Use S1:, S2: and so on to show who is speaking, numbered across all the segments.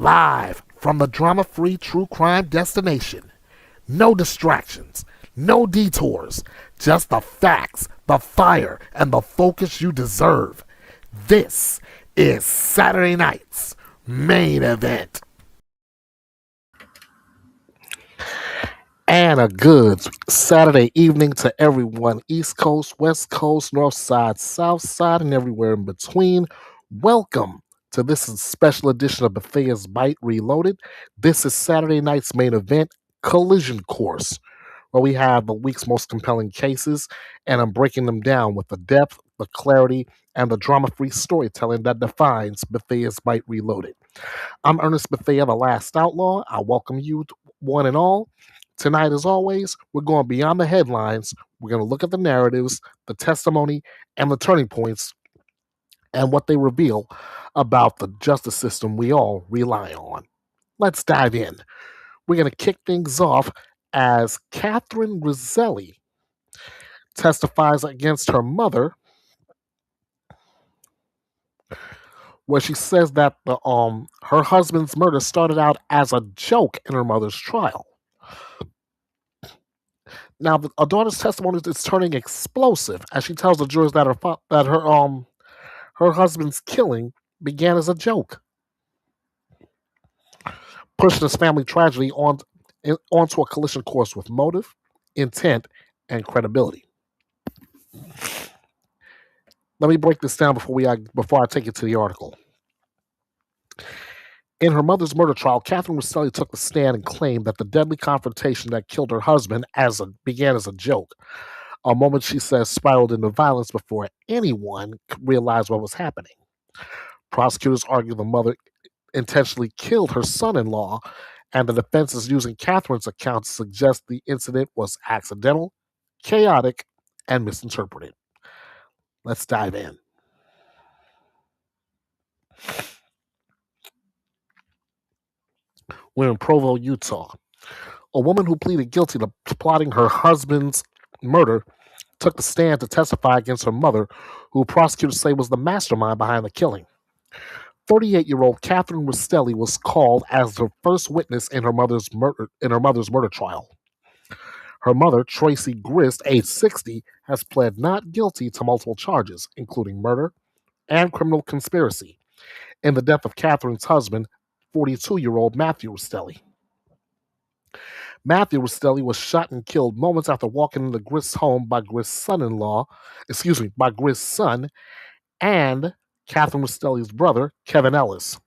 S1: Live from the drama-free true crime destination. No distractions, no detours, just the facts, the fire, and the focus you deserve. This is Saturday night's main event. And a good Saturday evening to everyone, East Coast, West Coast, North Side, South Side, and everywhere in between. Welcome to this special edition of Bethea'S Byte Reloaded. This is Saturday night's main event, Collision Course, where we have the week's most compelling cases, and I'm breaking them down with the depth, the clarity, and the drama-free storytelling that defines Bethea'S Byte Reloaded. I'm Ernest Bethea, the last outlaw. I welcome you, one and all. Tonight, as always, we're going beyond the headlines. We're going to look at the narratives, the testimony, and the turning points, and what they reveal about the justice system we all rely on. Let's dive in. We're going to kick things off as Catherine Roselli testifies against her mother, where she says that her husband's murder started out as a joke in her mother's trial. Now, a daughter's testimony is turning explosive as she tells the jurors that her husband's killing began as a joke, pushing this family tragedy onto a collision course with motive, intent, and credibility. Let me break this down before I take you to the article. In her mother's murder trial, Catherine Roselli took the stand and claimed that the deadly confrontation that killed her husband began as a joke. A moment, she says, spiraled into violence before anyone realized what was happening. Prosecutors argue the mother intentionally killed her son-in-law, and the defense is using Catherine's account to suggest the incident was accidental, chaotic, and misinterpreted. Let's dive in. We're in Provo, Utah. A woman who pleaded guilty to plotting her husband's murder took the stand to testify against her mother, who prosecutors say was the mastermind behind the killing. 38-year-old Catherine Roselli was called as the first witness in her mother's murder trial. Her mother, Tracy Grist, age 60, has pled not guilty to multiple charges, including murder and criminal conspiracy, in the death of Catherine's husband, 42-year-old Matthew Roselli. Matthew Roselli was shot and killed moments after walking into Grist's home by Grist's son, and Catherine Roselli's brother, Kevin Ellis.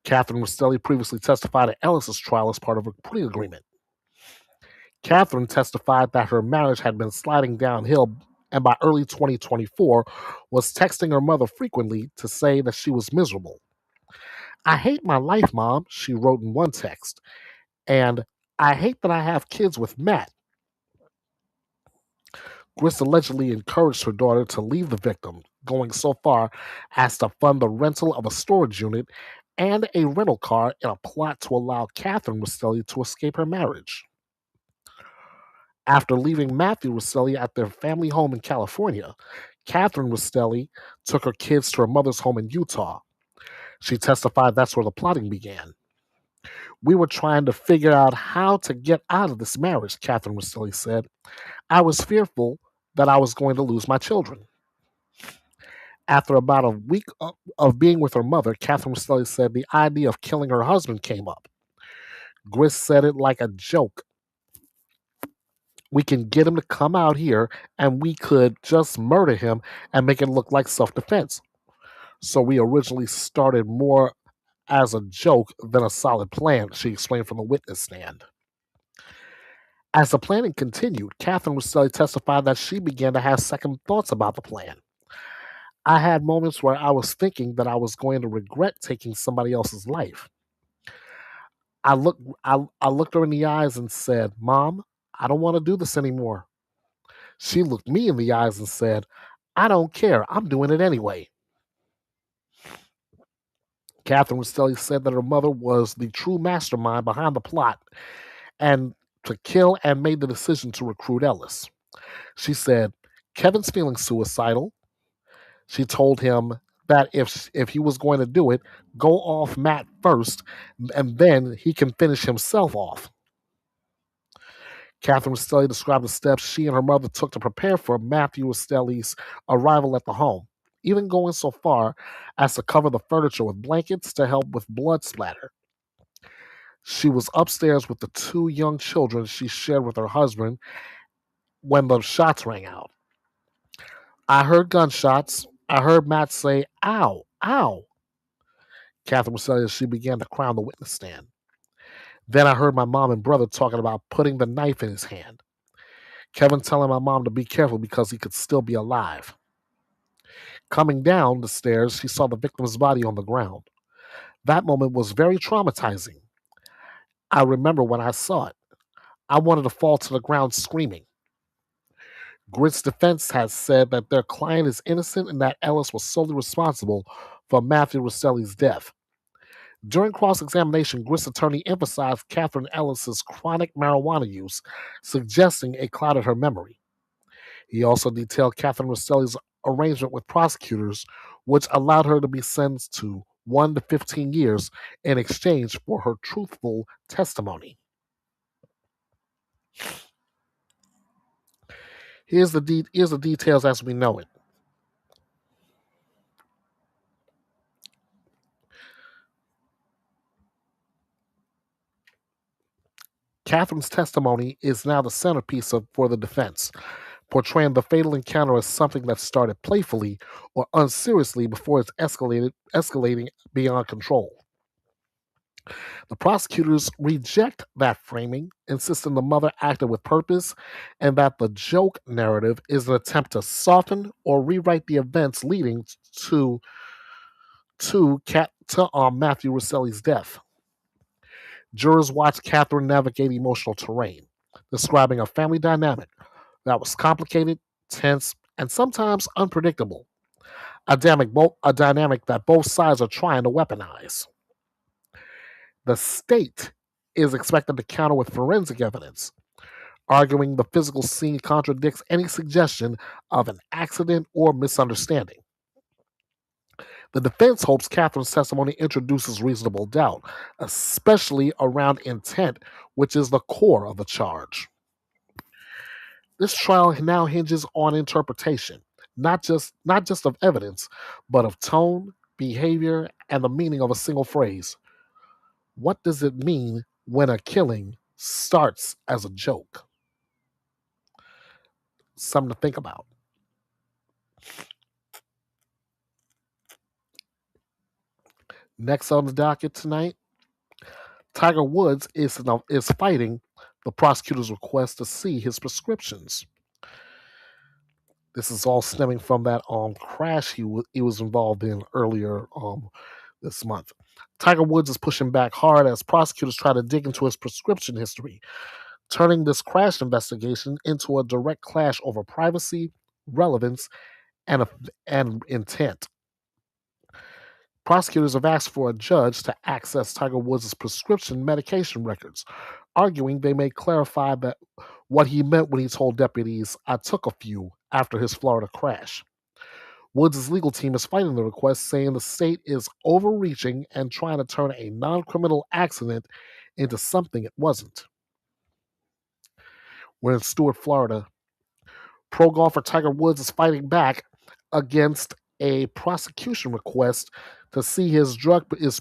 S1: Catherine Roselli previously testified at Ellis's trial as part of a plea agreement. Catherine testified that her marriage had been sliding downhill, and by early 2024 was texting her mother frequently to say that she was miserable. "I hate my life, Mom," she wrote in one text, and "I hate that I have kids with Matt." Grist allegedly encouraged her daughter to leave the victim, going so far as to fund the rental of a storage unit and a rental car in a plot to allow Catherine Roselli to escape her marriage. After leaving Matthew Roselli at their family home in California, Catherine Roselli took her kids to her mother's home in Utah. She testified that's where the plotting began. "We were trying to figure out how to get out of this marriage," Catherine Roselli said. "I was fearful that I was going to lose my children." After about a week of being with her mother, Catherine Roselli said the idea of killing her husband came up. Grist said it like a joke. "We can get him to come out here and we could just murder him and make it look like self-defense. So we originally started more as a joke than a solid plan," she explained from the witness stand. As the planning continued, Catherine Roselli testified that she began to have second thoughts about the plan. "I had moments where I was thinking that I was going to regret taking somebody else's life. I looked her in the eyes and said, 'Mom, I don't want to do this anymore.' She looked me in the eyes and said, 'I don't care. I'm doing it anyway.'" Catherine Roselli said that her mother was the true mastermind behind the plot and to kill, and made the decision to recruit Ellis. She said, "Kevin's feeling suicidal." She told him that if he was going to do it, go off Matt first, and then he can finish himself off. Catherine Rastelli described the steps she and her mother took to prepare for Matthew Rastelli's arrival at the home, even going so far as to cover the furniture with blankets to help with blood splatter. She was upstairs with the two young children she shared with her husband when the shots rang out. I heard gunshots. I heard Matt say, ow, ow. Catherine said as she began to crown the witness stand. Then I heard my mom and brother talking about putting the knife in his hand. Kevin telling my mom to be careful because he could still be alive. Coming down the stairs, she saw the victim's body on the ground. That moment was very traumatizing. I remember when I saw it. I wanted to fall to the ground screaming. Grit's defense has said that their client is innocent and that Ellis was solely responsible for Matthew Rastelli's death. During cross-examination, Grit's attorney emphasized Catherine Ellis's chronic marijuana use, suggesting it clouded her memory. He also detailed Catherine Rastelli's arrangement with prosecutors, which allowed her to be sentenced to 1 to 15 years in exchange for her truthful testimony. Here's the details as we know it. Catherine's testimony is now the centerpiece for the defense, portraying the fatal encounter as something that started playfully or unseriously before it's escalating beyond control. The prosecutors reject that framing, insisting the mother acted with purpose and that the joke narrative is an attempt to soften or rewrite the events leading to Matthew Rastelli's death. Jurors watched Catherine navigate emotional terrain, describing a family dynamic that was complicated, tense, and sometimes unpredictable. A dynamic that both sides are trying to weaponize. The state is expected to counter with forensic evidence, arguing the physical scene contradicts any suggestion of an accident or misunderstanding. The defense hopes Catherine's testimony introduces reasonable doubt, especially around intent, which is the core of the charge. This trial now hinges on interpretation, not just of evidence, but of tone, behavior, and the meaning of a single phrase. What does it mean when a killing starts as a joke? Something to think about. Next on the docket tonight, Tiger Woods is fighting the prosecutor's request to see his prescriptions. This is all stemming from that crash he was involved in earlier this month. Tiger Woods is pushing back hard as prosecutors try to dig into his prescription history, turning this crash investigation into a direct clash over privacy, relevance, and intent. Prosecutors have asked for a judge to access Tiger Woods' prescription medication records, arguing they may clarify that what he meant when he told deputies, "I took a few," after his Florida crash. Woods' legal team is fighting the request, saying the state is overreaching and trying to turn a non-criminal accident into something it wasn't. We're in Stuart, Florida. Pro golfer Tiger Woods is fighting back against a prosecution request to see his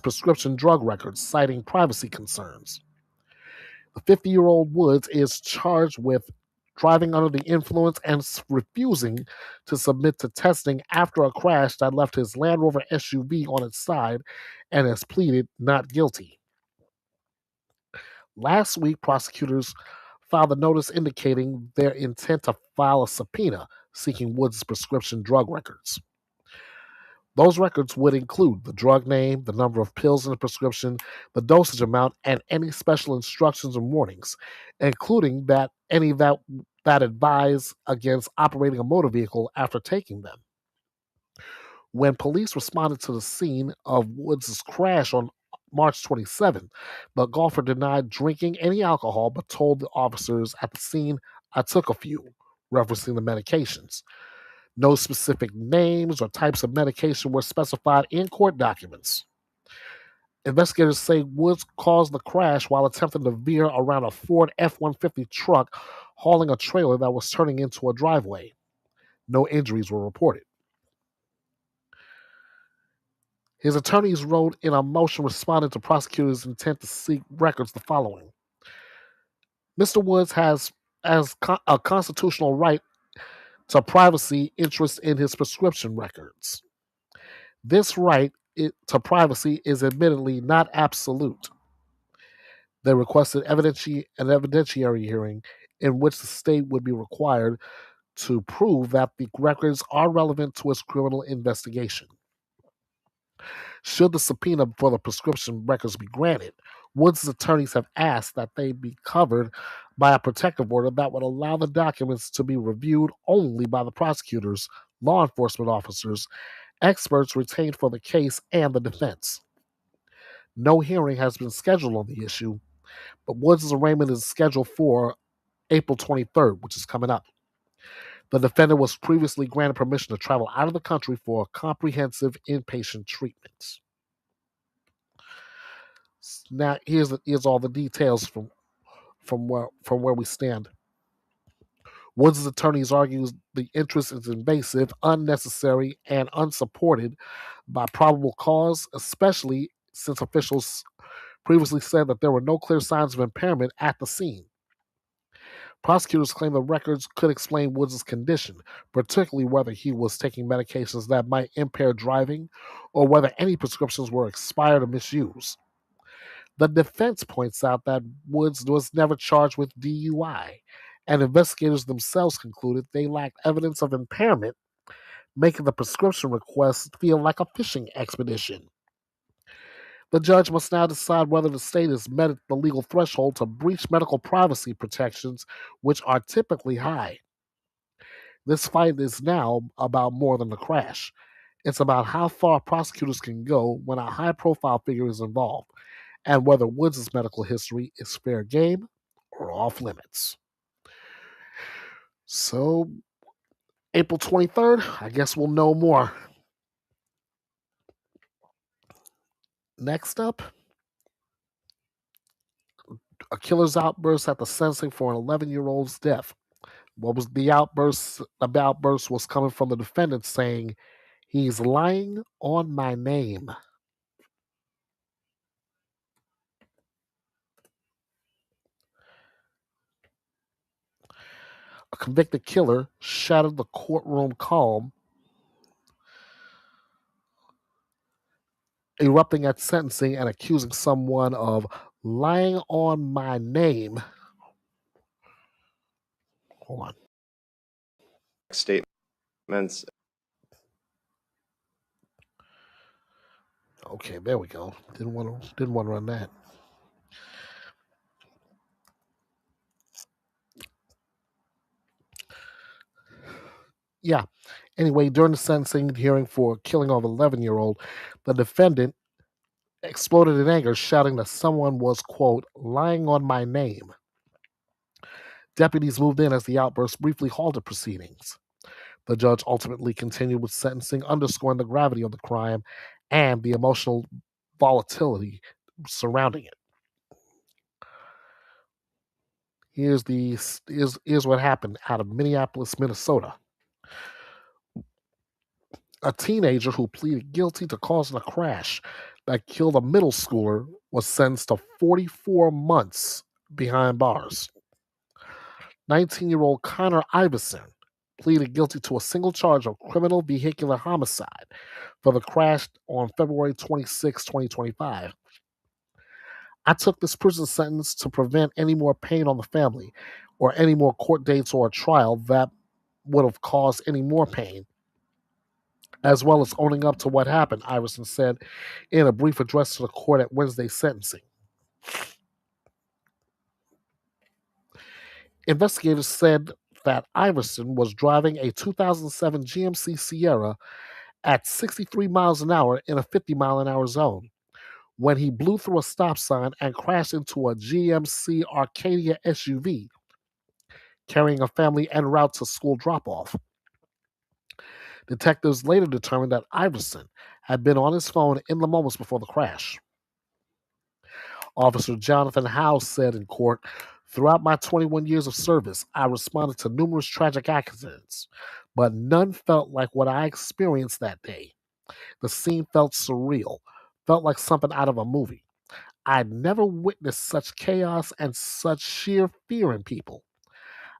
S1: prescription drug records, citing privacy concerns. The 50-year-old Woods is charged with driving under the influence and refusing to submit to testing after a crash that left his Land Rover SUV on its side, and has pleaded not guilty. Last week, prosecutors filed a notice indicating their intent to file a subpoena seeking Woods' prescription drug records. Those records would include the drug name, the number of pills in the prescription, the dosage amount, and any special instructions and warnings, including any that advise against operating a motor vehicle after taking them. When police responded to the scene of Woods' crash on March 27, the golfer denied drinking any alcohol but told the officers at the scene, "I took a few," referencing the medications. No specific names or types of medication were specified in court documents. Investigators say Woods caused the crash while attempting to veer around a Ford F-150 truck hauling a trailer that was turning into a driveway. No injuries were reported. His attorneys wrote in a motion responding to prosecutors' intent to seek records the following. Mr. Woods has a constitutional right to privacy interest in his prescription records. This right to privacy is admittedly not absolute. They requested an evidentiary hearing in which the state would be required to prove that the records are relevant to its criminal investigation. Should the subpoena for the prescription records be granted, Woods' attorneys have asked that they be covered by a protective order that would allow the documents to be reviewed only by the prosecutors, law enforcement officers, experts retained for the case, and the defense. No hearing has been scheduled on the issue, but Woods' arraignment is scheduled for April 23rd, which is coming up. The defendant was previously granted permission to travel out of the country for comprehensive inpatient treatment. Now, here's all the details from where we stand. Woods' attorneys argue the interest is invasive, unnecessary, and unsupported by probable cause, especially since officials previously said that there were no clear signs of impairment at the scene. Prosecutors claim the records could explain Woods' condition, particularly whether he was taking medications that might impair driving or whether any prescriptions were expired or misused. The defense points out that Woods was never charged with DUI, and investigators themselves concluded they lacked evidence of impairment, making the prescription request feel like a fishing expedition. The judge must now decide whether the state has met the legal threshold to breach medical privacy protections, which are typically high. This fight is now about more than the crash. It's about how far prosecutors can go when a high-profile figure is involved, and whether Woods' medical history is fair game or off limits. So, April 23rd, I guess we'll know more. Next up, a killer's outburst at the sentencing for an 11-year-old's death. What was the outburst? The outburst was coming from the defendant saying, "He's lying on my name." A convicted killer shattered the courtroom calm, erupting at sentencing and accusing someone of lying on my name. Hold on.
S2: Statements.
S1: Okay, there we go. Didn't want to run that. Yeah. Anyway, during the sentencing hearing for killing of an 11-year-old, the defendant exploded in anger, shouting that someone was, quote, lying on my name. Deputies moved in as the outburst briefly halted proceedings. The judge ultimately continued with sentencing, underscoring the gravity of the crime and the emotional volatility surrounding it. Here's what happened out of Minneapolis, Minnesota. A teenager who pleaded guilty to causing a crash that killed a middle schooler was sentenced to 44 months behind bars. 19-year-old Connor Iverson pleaded guilty to a single charge of criminal vehicular homicide for the crash on February 26, 2025. "I took this prison sentence to prevent any more pain on the family or any more court dates or a trial that would have caused any more pain, as well as owning up to what happened," Iverson said in a brief address to the court at Wednesday's sentencing. Investigators said that Iverson was driving a 2007 GMC Sierra at 63 miles an hour in a 50-mile-an-hour zone when he blew through a stop sign and crashed into a GMC Arcadia SUV carrying a family en route to school drop-off. Detectives later determined that Iverson had been on his phone in the moments before the crash. Officer Jonathan Howes said in court, "Throughout my 21 years of service, I responded to numerous tragic accidents, but none felt like what I experienced that day. The scene felt surreal, felt like something out of a movie. I'd never witnessed such chaos and such sheer fear in people.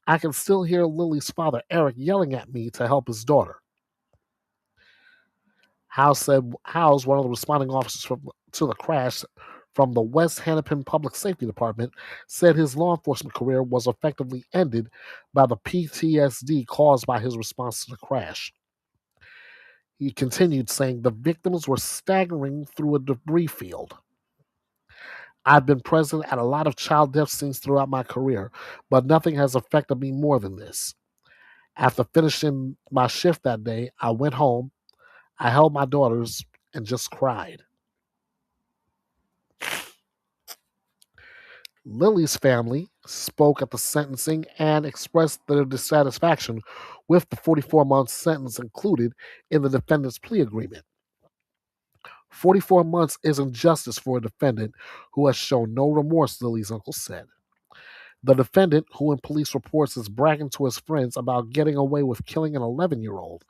S1: I can still hear Lily's father, Eric, yelling at me to help his daughter." Howes, one of the responding officers to the crash from the West Hennepin Public Safety Department, said his law enforcement career was effectively ended by the PTSD caused by his response to the crash. He continued saying the victims were staggering through a debris field. "I've been present at a lot of child death scenes throughout my career, but nothing has affected me more than this. After finishing my shift that day, I went home, I held my daughters, and just cried." Lily's family spoke at the sentencing and expressed their dissatisfaction with the 44-month sentence included in the defendant's plea agreement. 44 months isn't justice for a defendant who has shown no remorse, Lily's uncle said. The defendant, who in police reports is bragging to his friends about getting away with killing an 11-year-old,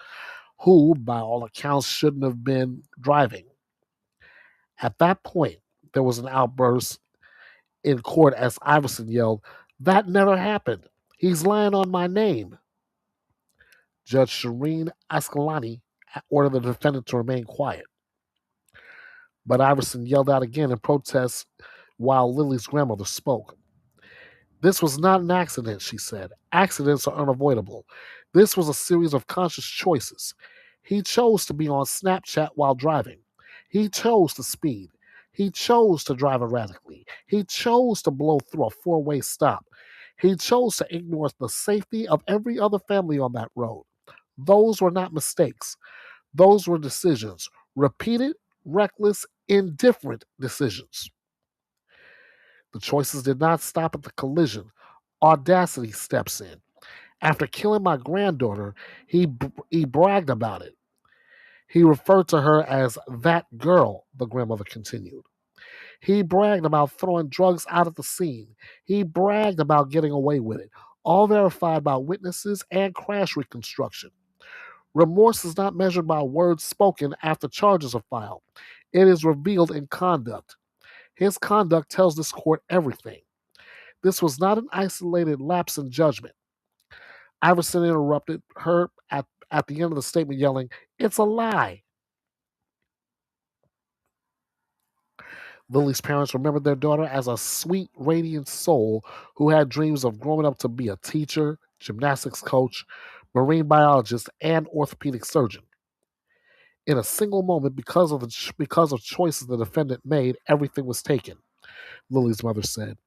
S1: who, by all accounts, shouldn't have been driving. At that point, there was an outburst in court as Iverson yelled, "That never happened. He's lying on my name." Judge Shireen Ascalani ordered the defendant to remain quiet. But Iverson yelled out again in protest while Lily's grandmother spoke. "This was not an accident," she said. "Accidents are unavoidable. This was a series of conscious choices. He chose to be on Snapchat while driving. He chose to speed. He chose to drive erratically. He chose to blow through a four-way stop. He chose to ignore the safety of every other family on that road. Those were not mistakes. Those were decisions. Repeated, reckless, indifferent decisions. The choices did not stop at the collision. Audacity steps in. After killing my granddaughter, he bragged about it. He referred to her as that girl," the grandmother continued. "He bragged about throwing drugs out at the scene. He bragged about getting away with it, all verified by witnesses and crash reconstruction. Remorse is not measured by words spoken after charges are filed. It is revealed in conduct. His conduct tells this court everything. This was not an isolated lapse in judgment." Iverson interrupted her at the end of the statement, yelling, "It's a lie." Lily's parents remembered their daughter as a sweet, radiant soul who had dreams of growing up to be a teacher, gymnastics coach, marine biologist, and orthopedic surgeon. In a single moment, because of choices the defendant made, everything was taken, Lily's mother said.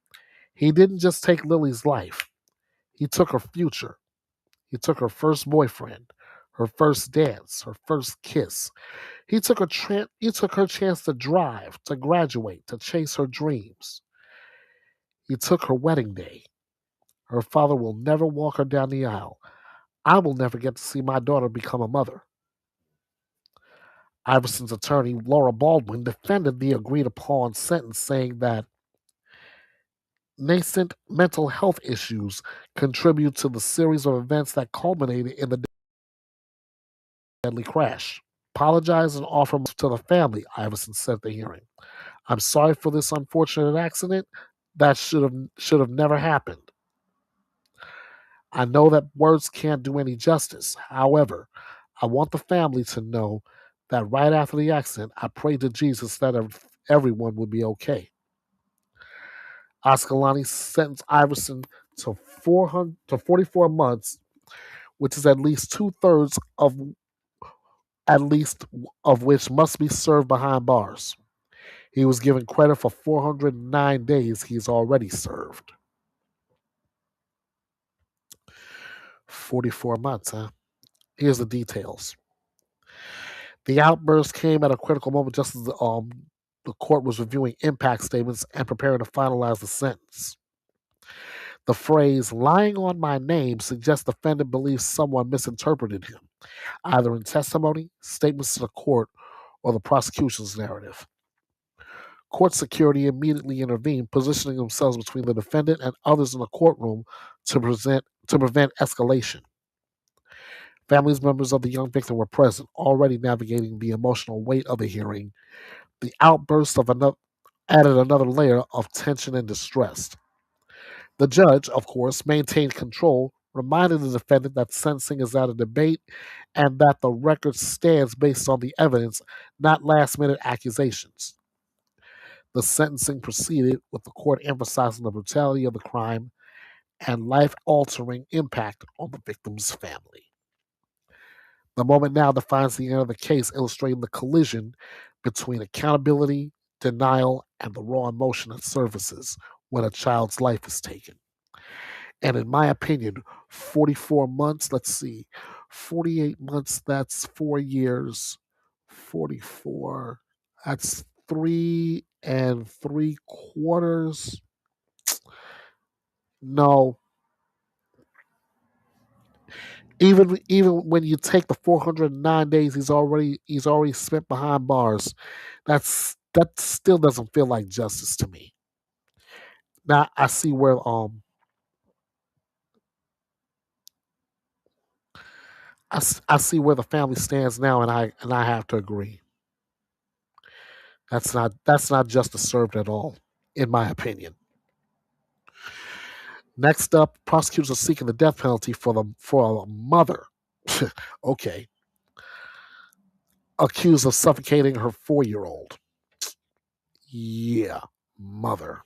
S1: "He didn't just take Lily's life. He took her future. He took her first boyfriend, her first dance, her first kiss. He took her chance to drive, to graduate, to chase her dreams. He took her wedding day. Her father will never walk her down the aisle. I will never get to see my daughter become a mother." Iverson's attorney, Laura Baldwin, defended the agreed upon sentence, saying that nascent mental health issues contribute to the series of events that culminated in the deadly crash. "Apologize and offer to the family," Iverson said at the hearing. "I'm sorry for this unfortunate accident. That should have never happened. I know that words can't do any justice. However, I want the family to know that right after the accident, I prayed to Jesus that everyone would be okay." Ascalani sentenced Iverson to 44 months, which is at least two-thirds of which must be served behind bars. He was given credit for 409 days he's already served. 44 months, huh? Here's the details. The outburst came at a critical moment just as the court was reviewing impact statements and preparing to finalize the sentence. The phrase "lying on my name" suggests the defendant believes someone misinterpreted him. either in testimony, statements to the court, or the prosecution's narrative. Court security immediately intervened, positioning themselves between the defendant and others in the courtroom to prevent escalation. Families members of the young victim were present, already navigating the emotional weight of the hearing. The outburst of another added another layer of tension and distress. The judge, of course, maintained control, reminded the defendant that sentencing is not a debate and that the record stands based on the evidence, not last minute accusations. The sentencing proceeded with the court emphasizing the brutality of the crime and life altering impact on the victim's family. The moment now defines the end of the case, illustrating the collision between accountability, denial, and the raw emotion that surfaces when a child's life is taken. And in my opinion, 44 months, let's see, 48 months, that's 4 years, 44, that's 3 3/4. No, even when you take the 409 days he's already spent behind bars, that still doesn't feel like justice to me. Now I see where I see where the family stands now, and I have to agree. That's not justice served at all, in my opinion. Next up, prosecutors are seeking the death penalty for a mother. Okay, accused of suffocating her 4-year-old. Yeah, mother.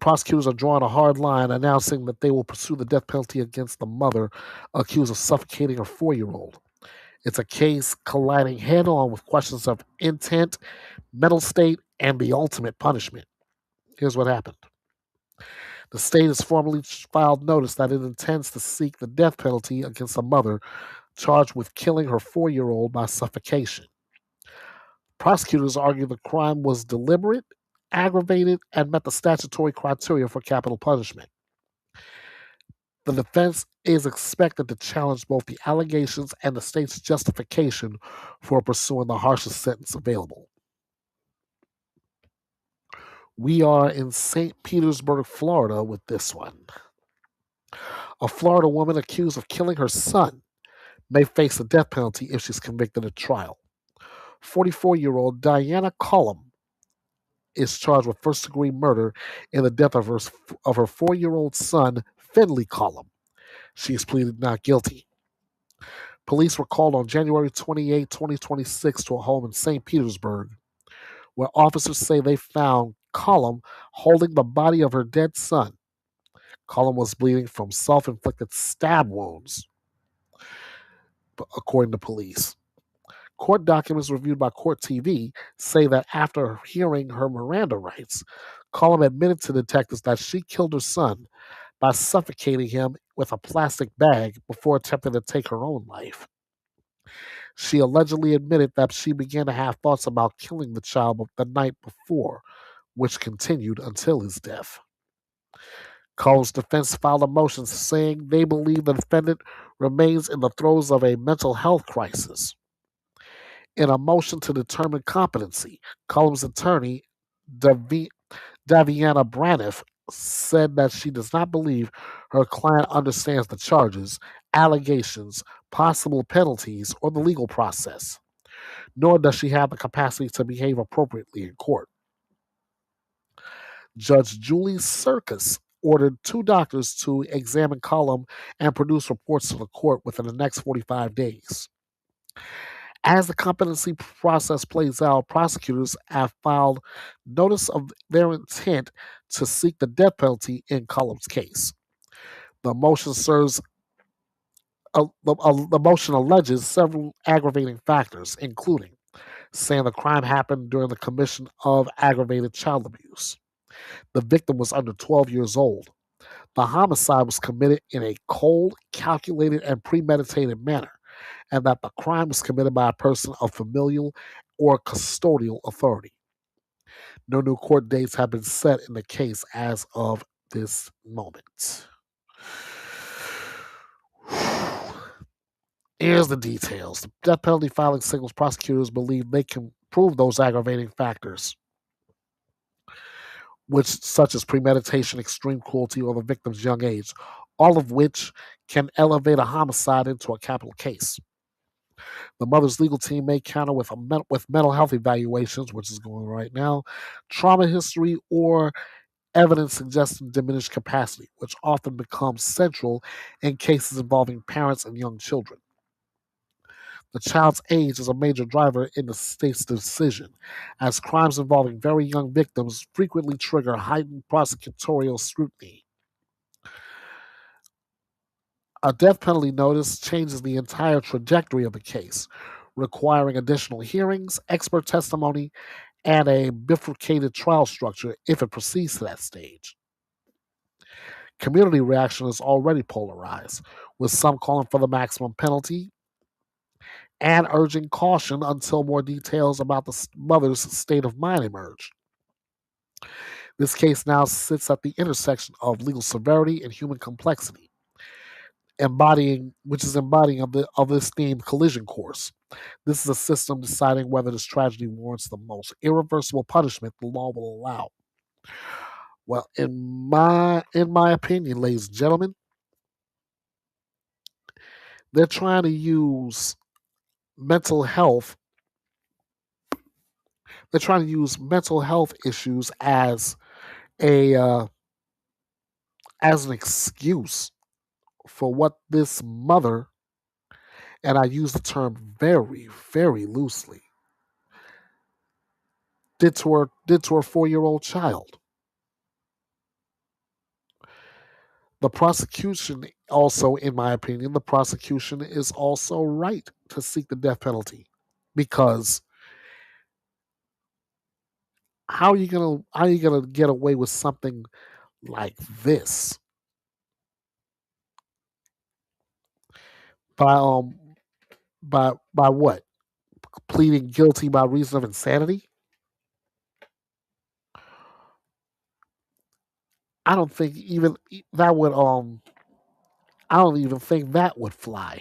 S1: Prosecutors are drawing a hard line, announcing that they will pursue the death penalty against the mother accused of suffocating her 4-year-old. It's a case colliding head on with questions of intent, mental state, and the ultimate punishment. Here's what happened. The state has formally filed notice that it intends to seek the death penalty against a mother charged with killing her 4-year-old by suffocation. Prosecutors argue the crime was deliberate, aggravated, and met the statutory criteria for capital punishment. The defense is expected to challenge both the allegations and the state's justification for pursuing the harshest sentence available. We are in St. Petersburg, Florida with this one. A Florida woman accused of killing her son may face the death penalty if she's convicted at trial. 44-year-old Diana Cullum is charged with first-degree murder in the death of her 4-year-old son, Finley Cullum. She has pleaded not guilty. Police were called on January 28, 2026 to a home in St. Petersburg, where officers say they found Cullum holding the body of her dead son. Cullum was bleeding from self-inflicted stab wounds, according to police. Court documents reviewed by Court TV say that after hearing her Miranda rights, Cullum admitted to detectives that she killed her son by suffocating him with a plastic bag before attempting to take her own life. She allegedly admitted that she began to have thoughts about killing the child the night before, which continued until his death. Cullum's defense filed a motion saying they believe the defendant remains in the throes of a mental health crisis. In a motion to determine competency, Cullum's attorney, Daviana Braniff, said that she does not believe her client understands the charges, allegations, possible penalties, or the legal process, nor does she have the capacity to behave appropriately in court. Judge Julie Circus ordered 2 doctors to examine Cullum and produce reports to the court within the next 45 days. As the competency process plays out, prosecutors have filed notice of their intent to seek the death penalty in Cullum's case. The motion the motion alleges several aggravating factors, including saying the crime happened during the commission of aggravated child abuse. The victim was under 12 years old. The homicide was committed in a cold, calculated, and premeditated manner, and that the crime was committed by a person of familial or custodial authority. No new court dates have been set in the case as of this moment. Here's the details. The death penalty filing signals prosecutors believe they can prove those aggravating factors, which such as premeditation, extreme cruelty, or the victim's young age, all of which can elevate a homicide into a capital case. The mother's legal team may counter with with mental health evaluations, which is going on right now, trauma history, or evidence suggesting diminished capacity, which often becomes central in cases involving parents and young children. The child's age is a major driver in the state's decision, as crimes involving very young victims frequently trigger heightened prosecutorial scrutiny. A death penalty notice changes the entire trajectory of the case, requiring additional hearings, expert testimony, and a bifurcated trial structure if it proceeds to that stage. Community reaction is already polarized, with some calling for the maximum penalty and urging caution until more details about the mother's state of mind emerge. This case now sits at the intersection of legal severity and human complexity, embodying of this themed collision course. This is a system deciding whether this tragedy warrants the most irreversible punishment the law will allow. Well, in my opinion, ladies and gentlemen, they're trying to use mental health. They're trying to use mental health issues a as an excuse for what this mother, and I use the term very, very loosely, did to her 4-year-old child. The prosecution also, in my opinion, the prosecution is also right to seek the death penalty, because how are you gonna get away with something like this by by what, pleading guilty by reason of insanity? I don't think even that would I don't even think that would fly.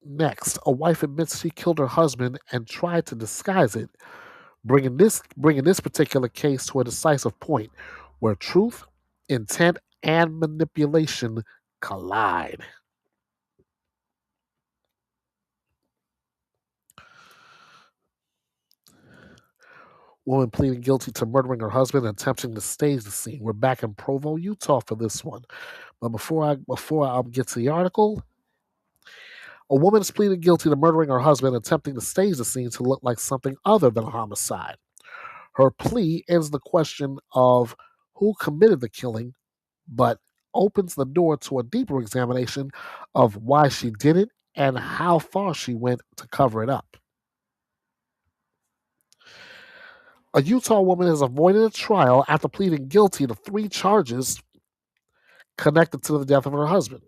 S1: Next, a wife admits she killed her husband and tried to disguise it, bringing this particular case to a decisive point where truth, intent, and manipulation collide. Woman pleading guilty to murdering her husband and attempting to stage the scene. We're back in Provo, Utah for this one. But before I get to the article, a woman is pleading guilty to murdering her husband and attempting to stage the scene to look like something other than a homicide. Her plea ends the question of who committed the killing, but opens the door to a deeper examination of why she did it and how far she went to cover it up. A Utah woman has avoided a trial after pleading guilty to 3 charges connected to the death of her husband.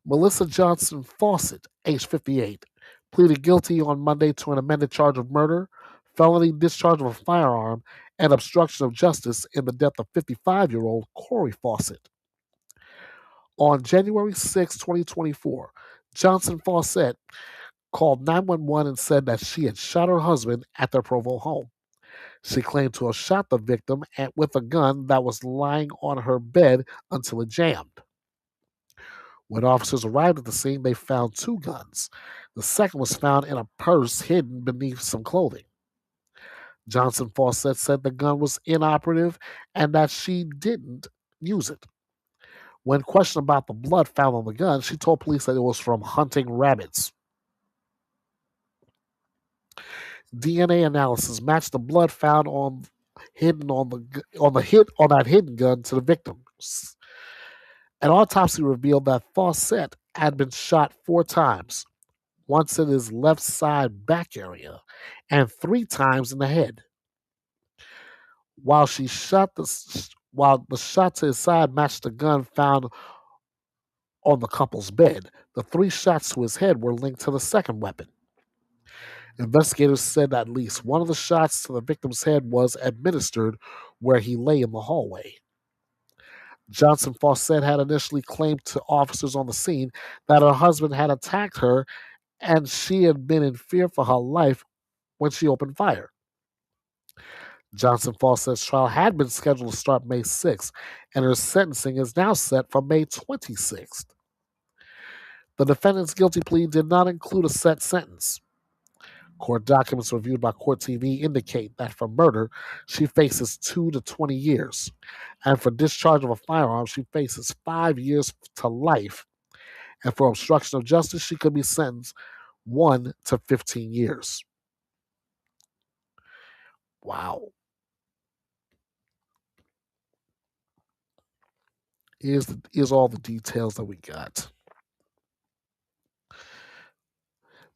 S1: Melissa Johnson Fawcett, age 58, pleaded guilty on Monday to an amended charge of murder, felony discharge of a firearm, and obstruction of justice in the death of 55-year-old Corey Fawcett. On January 6, 2024, Johnson Fawcett called 911 and said that she had shot her husband at their Provo home. She claimed to have shot the victim with a gun that was lying on her bed until it jammed. When officers arrived at the scene, they found 2 guns. The second was found in a purse hidden beneath some clothing. Johnson Fawcett said the gun was inoperative and that she didn't use it. When questioned about the blood found on the gun, she told police that it was from hunting rabbits. DNA analysis matched the blood found on that hidden gun to the victims. An autopsy revealed that Fawcett had been shot 4 times, once in his left side back area and 3 times in the head. While the shot to his side matched the gun found on the couple's bed, the 3 shots to his head were linked to the second weapon. Investigators said at least one of the shots to the victim's head was administered where he lay in the hallway. Johnson Fawcett had initially claimed to officers on the scene that her husband had attacked her and she had been in fear for her life when she opened fire. Johnson Fawcett's trial had been scheduled to start May 6th, and her sentencing is now set for May 26th. The defendant's guilty plea did not include a set sentence. Court documents reviewed by Court TV indicate that for murder, she faces 2 to 20 years, and for discharge of a firearm, she faces 5 years to life, and for obstruction of justice, she could be sentenced 1 to 15 years. Wow. Here's all the details that we got.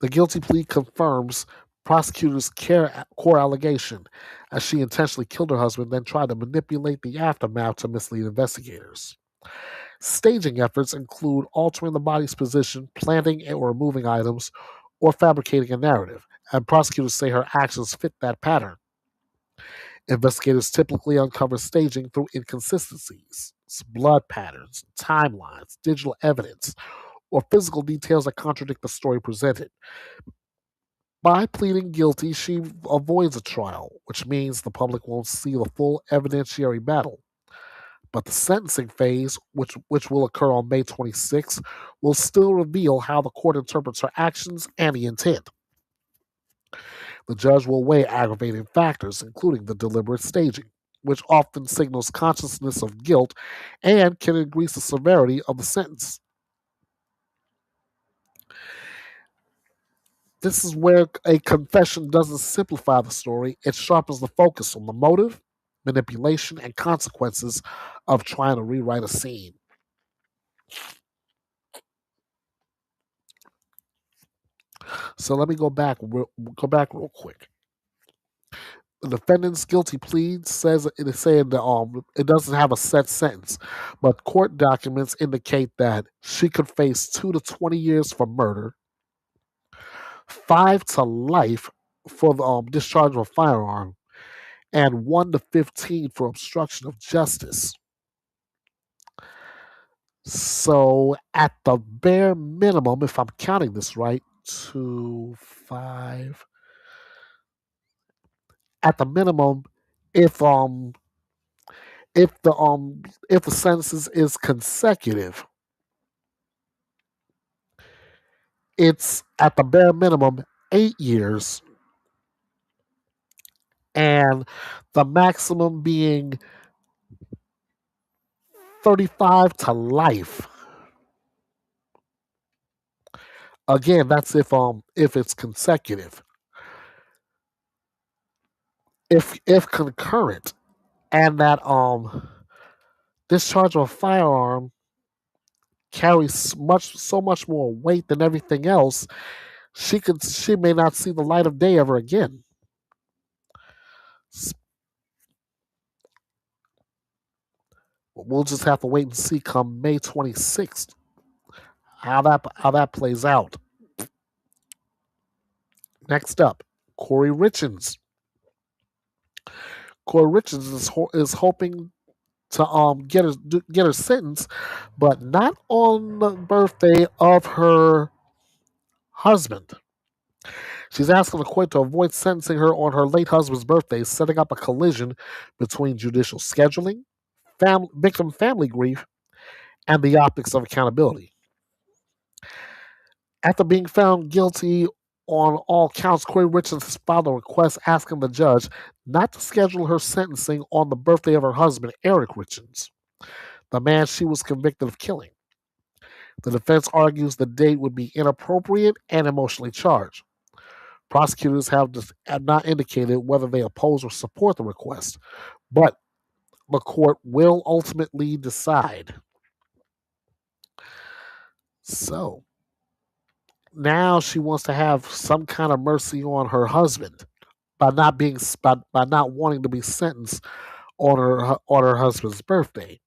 S1: The guilty plea confirms prosecutors' core allegation, as she intentionally killed her husband, then tried to manipulate the aftermath to mislead investigators. Staging efforts include altering the body's position, planting or removing items, or fabricating a narrative, and prosecutors say her actions fit that pattern. Investigators typically uncover staging through inconsistencies, blood patterns, timelines, digital evidence, or physical details that contradict the story presented. By pleading guilty, she avoids a trial, which means the public won't see the full evidentiary battle. But the sentencing phase, which will occur on May 26th, will still reveal how the court interprets her actions and the intent. The judge will weigh aggravating factors, including the deliberate staging, which often signals consciousness of guilt and can increase the severity of the sentence. This is where a confession doesn't simplify the story, it sharpens the focus on the motive, manipulation, and consequences of trying to rewrite a scene. So let me go back real quick. The defendant's guilty plea says it is saying that it doesn't have a set sentence, but court documents indicate that she could face 2 to 20 years for murder, 5 to life for the discharge of a firearm, and 1 to 15 for obstruction of justice. So at the bare minimum, if I'm counting this right, 2, 5. At the minimum, if if the sentence is consecutive, it's at the bare minimum 8 years, and the maximum being 35 to life. Again, that's if it's consecutive. If concurrent, and that discharge of a firearm carries so much more weight than everything else, she may not see the light of day ever again. We'll just have to wait and see come May 26th how that plays out. Next up, Corey Richins. Corey Richins is hoping to get her sentence, but not on the birthday of her husband. She's asking the court to avoid sentencing her on her late husband's birthday, setting up a collision between judicial scheduling, victim family grief, and the optics of accountability. After being found guilty on all counts, Corey Richards has filed a request asking the judge not to schedule her sentencing on the birthday of her husband, Eric Richards, the man she was convicted of killing. The defense argues the date would be inappropriate and emotionally charged. Prosecutors have not indicated whether they oppose or support the request, but the court will ultimately decide. So now she wants to have some kind of mercy on her husband by not wanting to be sentenced on her husband's birthday.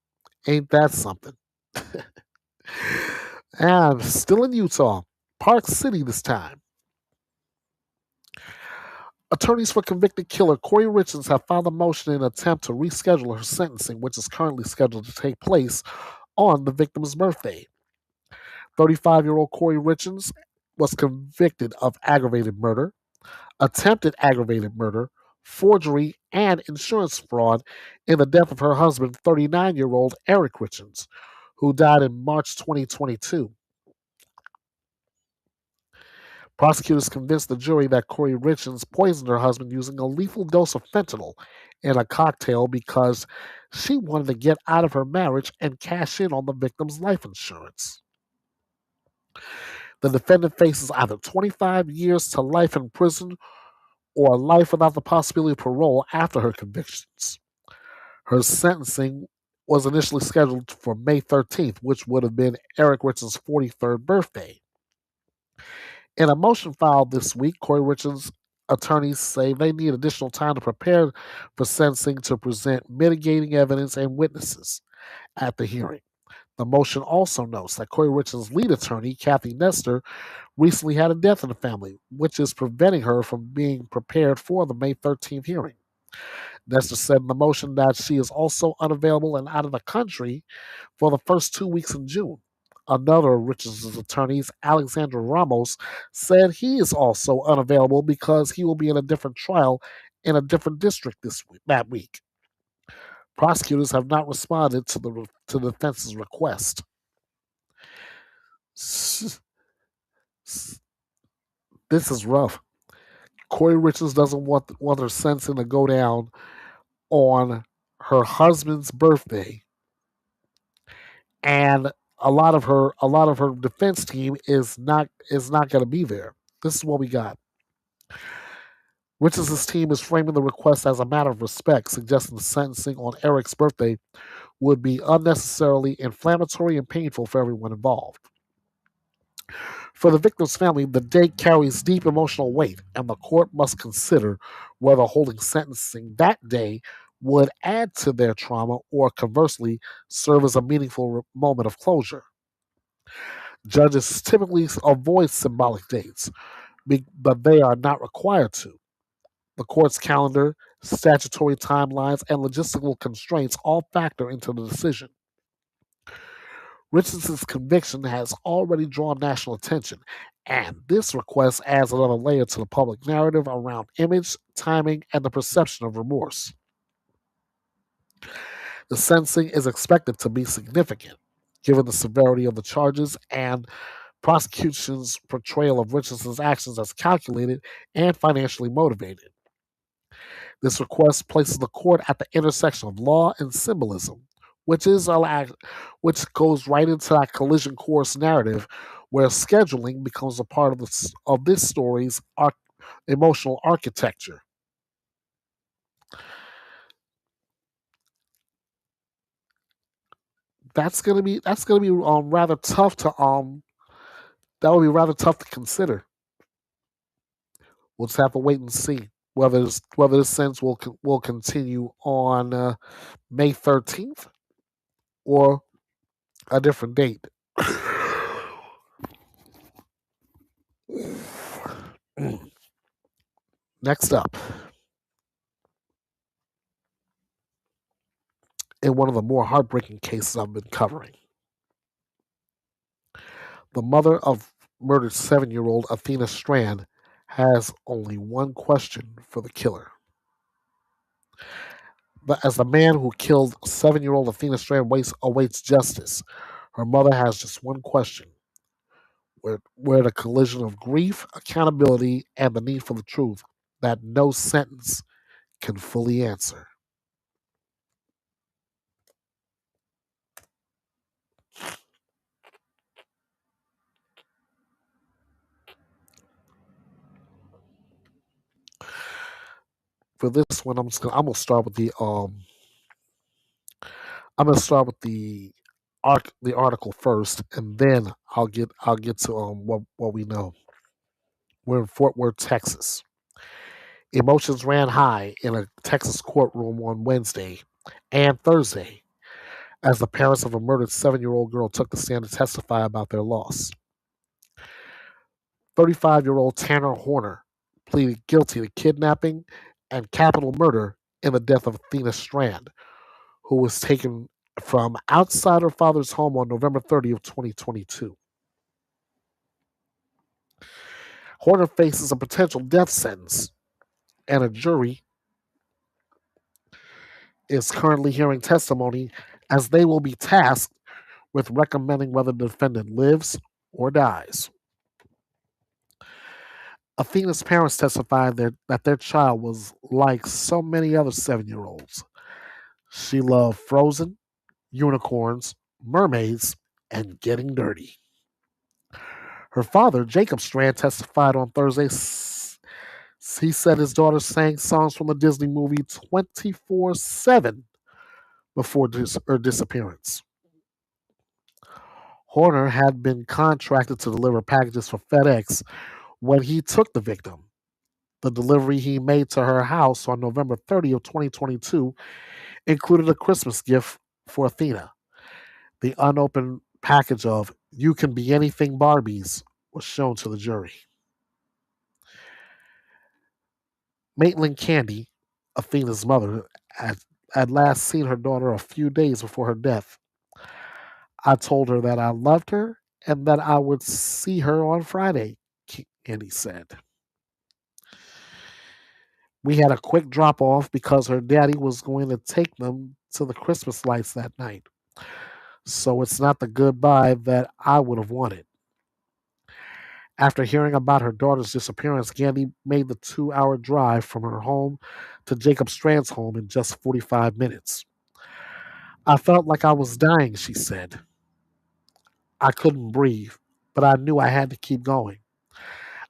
S1: Ain't that something? And still in Utah, Park City this time. Attorneys for convicted killer Corey Richards have filed a motion in an attempt to reschedule her sentencing, which is currently scheduled to take place on the victim's birthday. 35-year-old Corey Richards was convicted of aggravated murder, attempted aggravated murder, forgery, and insurance fraud in the death of her husband, 39-year-old Eric Richards, who died in March 2022. Prosecutors convinced the jury that Corey Richards poisoned her husband using a lethal dose of fentanyl in a cocktail because she wanted to get out of her marriage and cash in on the victim's life insurance. The defendant faces either 25 years to life in prison or life without the possibility of parole after her convictions. Her sentencing was initially scheduled for May 13th, which would have been Eric Richards' 43rd birthday. In a motion filed this week, Corey Richards' attorneys say they need additional time to prepare for sentencing to present mitigating evidence and witnesses at the hearing. The motion also notes that Corey Richards' lead attorney, Kathy Nestor, recently had a death in the family, which is preventing her from being prepared for the May 13th hearing. Nestor said in the motion that she is also unavailable and out of the country for the first 2 weeks in June. Another of Richards' attorneys, Alexander Ramos, said he is also unavailable because he will be in a different trial in a different district that week. Prosecutors have not responded to the defense's request. This is rough. Corey Richards doesn't want her sentencing to go down on her husband's birthday, and a lot of her defense team is not going to be there. This is what we got. Richards' team is framing the request as a matter of respect, suggesting the sentencing on Eric's birthday would be unnecessarily inflammatory and painful for everyone involved. For the victim's family, the date carries deep emotional weight, and the court must consider whether holding sentencing that day would add to their trauma or conversely serve as a meaningful moment of closure. Judges typically avoid symbolic dates, but they are not required to. The court's calendar, statutory timelines, and logistical constraints all factor into the decision. Richardson's conviction has already drawn national attention, and this request adds another layer to the public narrative around image, timing, and the perception of remorse. The sentencing is expected to be significant, given the severity of the charges and prosecution's portrayal of Richardson's actions as calculated and financially motivated. This request places the court at the intersection of law and symbolism, which goes right into that collision course narrative, where scheduling becomes a part of this story's emotional architecture. That's gonna be rather tough to that would be rather tough to consider. We'll just have to wait and see whether this sentence will continue on May 13th or a different date. Next up, in one of the more heartbreaking cases I've been covering, the mother of murdered 7-year-old Athena Strand has only one question for the killer. But as the man who killed 7-year-old Athena Strand awaits justice, her mother has just one question: where the collision of grief, accountability, and the need for the truth that no sentence can fully answer. For this one, I'm gonna start with the article first, and then I'll get to what we know. We're in Fort Worth, Texas. Emotions ran high in a Texas courtroom on Wednesday and Thursday as the parents of a murdered 7-year-old girl took the stand to testify about their loss. 35-year-old Tanner Horner pleaded guilty to kidnapping and capital murder in the death of Athena Strand, who was taken from outside her father's home on November 30th, 2022. Horner faces a potential death sentence, and a jury is currently hearing testimony as they will be tasked with recommending whether the defendant lives or dies. Athena's parents testified that their child was like so many other 7-year-olds. She loved Frozen, unicorns, mermaids, and getting dirty. Her father, Jacob Strand, testified on Thursday. He said his daughter sang songs from the Disney movie 24/7 before her disappearance. Horner had been contracted to deliver packages for FedEx when he took the victim. The delivery he made to her house on November 30th, 2022 included a Christmas gift for Athena. The unopened package of "You Can Be Anything Barbies" was shown to the jury. Maitland Candy, Athena's mother, had last seen her daughter a few days before her death. "I told her that I loved her and that I would see her on Friday," Candy said. "We had a quick drop off because her daddy was going to take them to the Christmas lights that night. So it's not the goodbye that I would have wanted." After hearing about her daughter's disappearance, Gandy made the 2-hour drive from her home to Jacob Strand's home in just 45 minutes. "I felt like I was dying," she said. "I couldn't breathe, but I knew I had to keep going.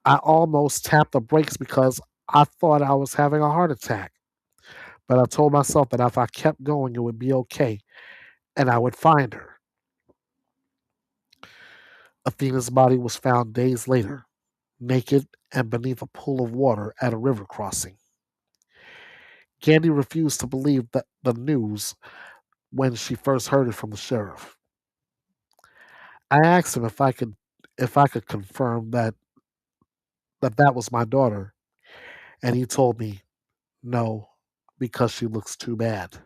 S1: I almost tapped the brakes because I thought I was having a heart attack. But I told myself that if I kept going, it would be okay and I would find her." Athena's body was found days later, naked and beneath a pool of water at a river crossing. Candy refused to believe the news when she first heard it from the sheriff. "I asked him if I could confirm that was my daughter, and he told me no, because she looks too bad."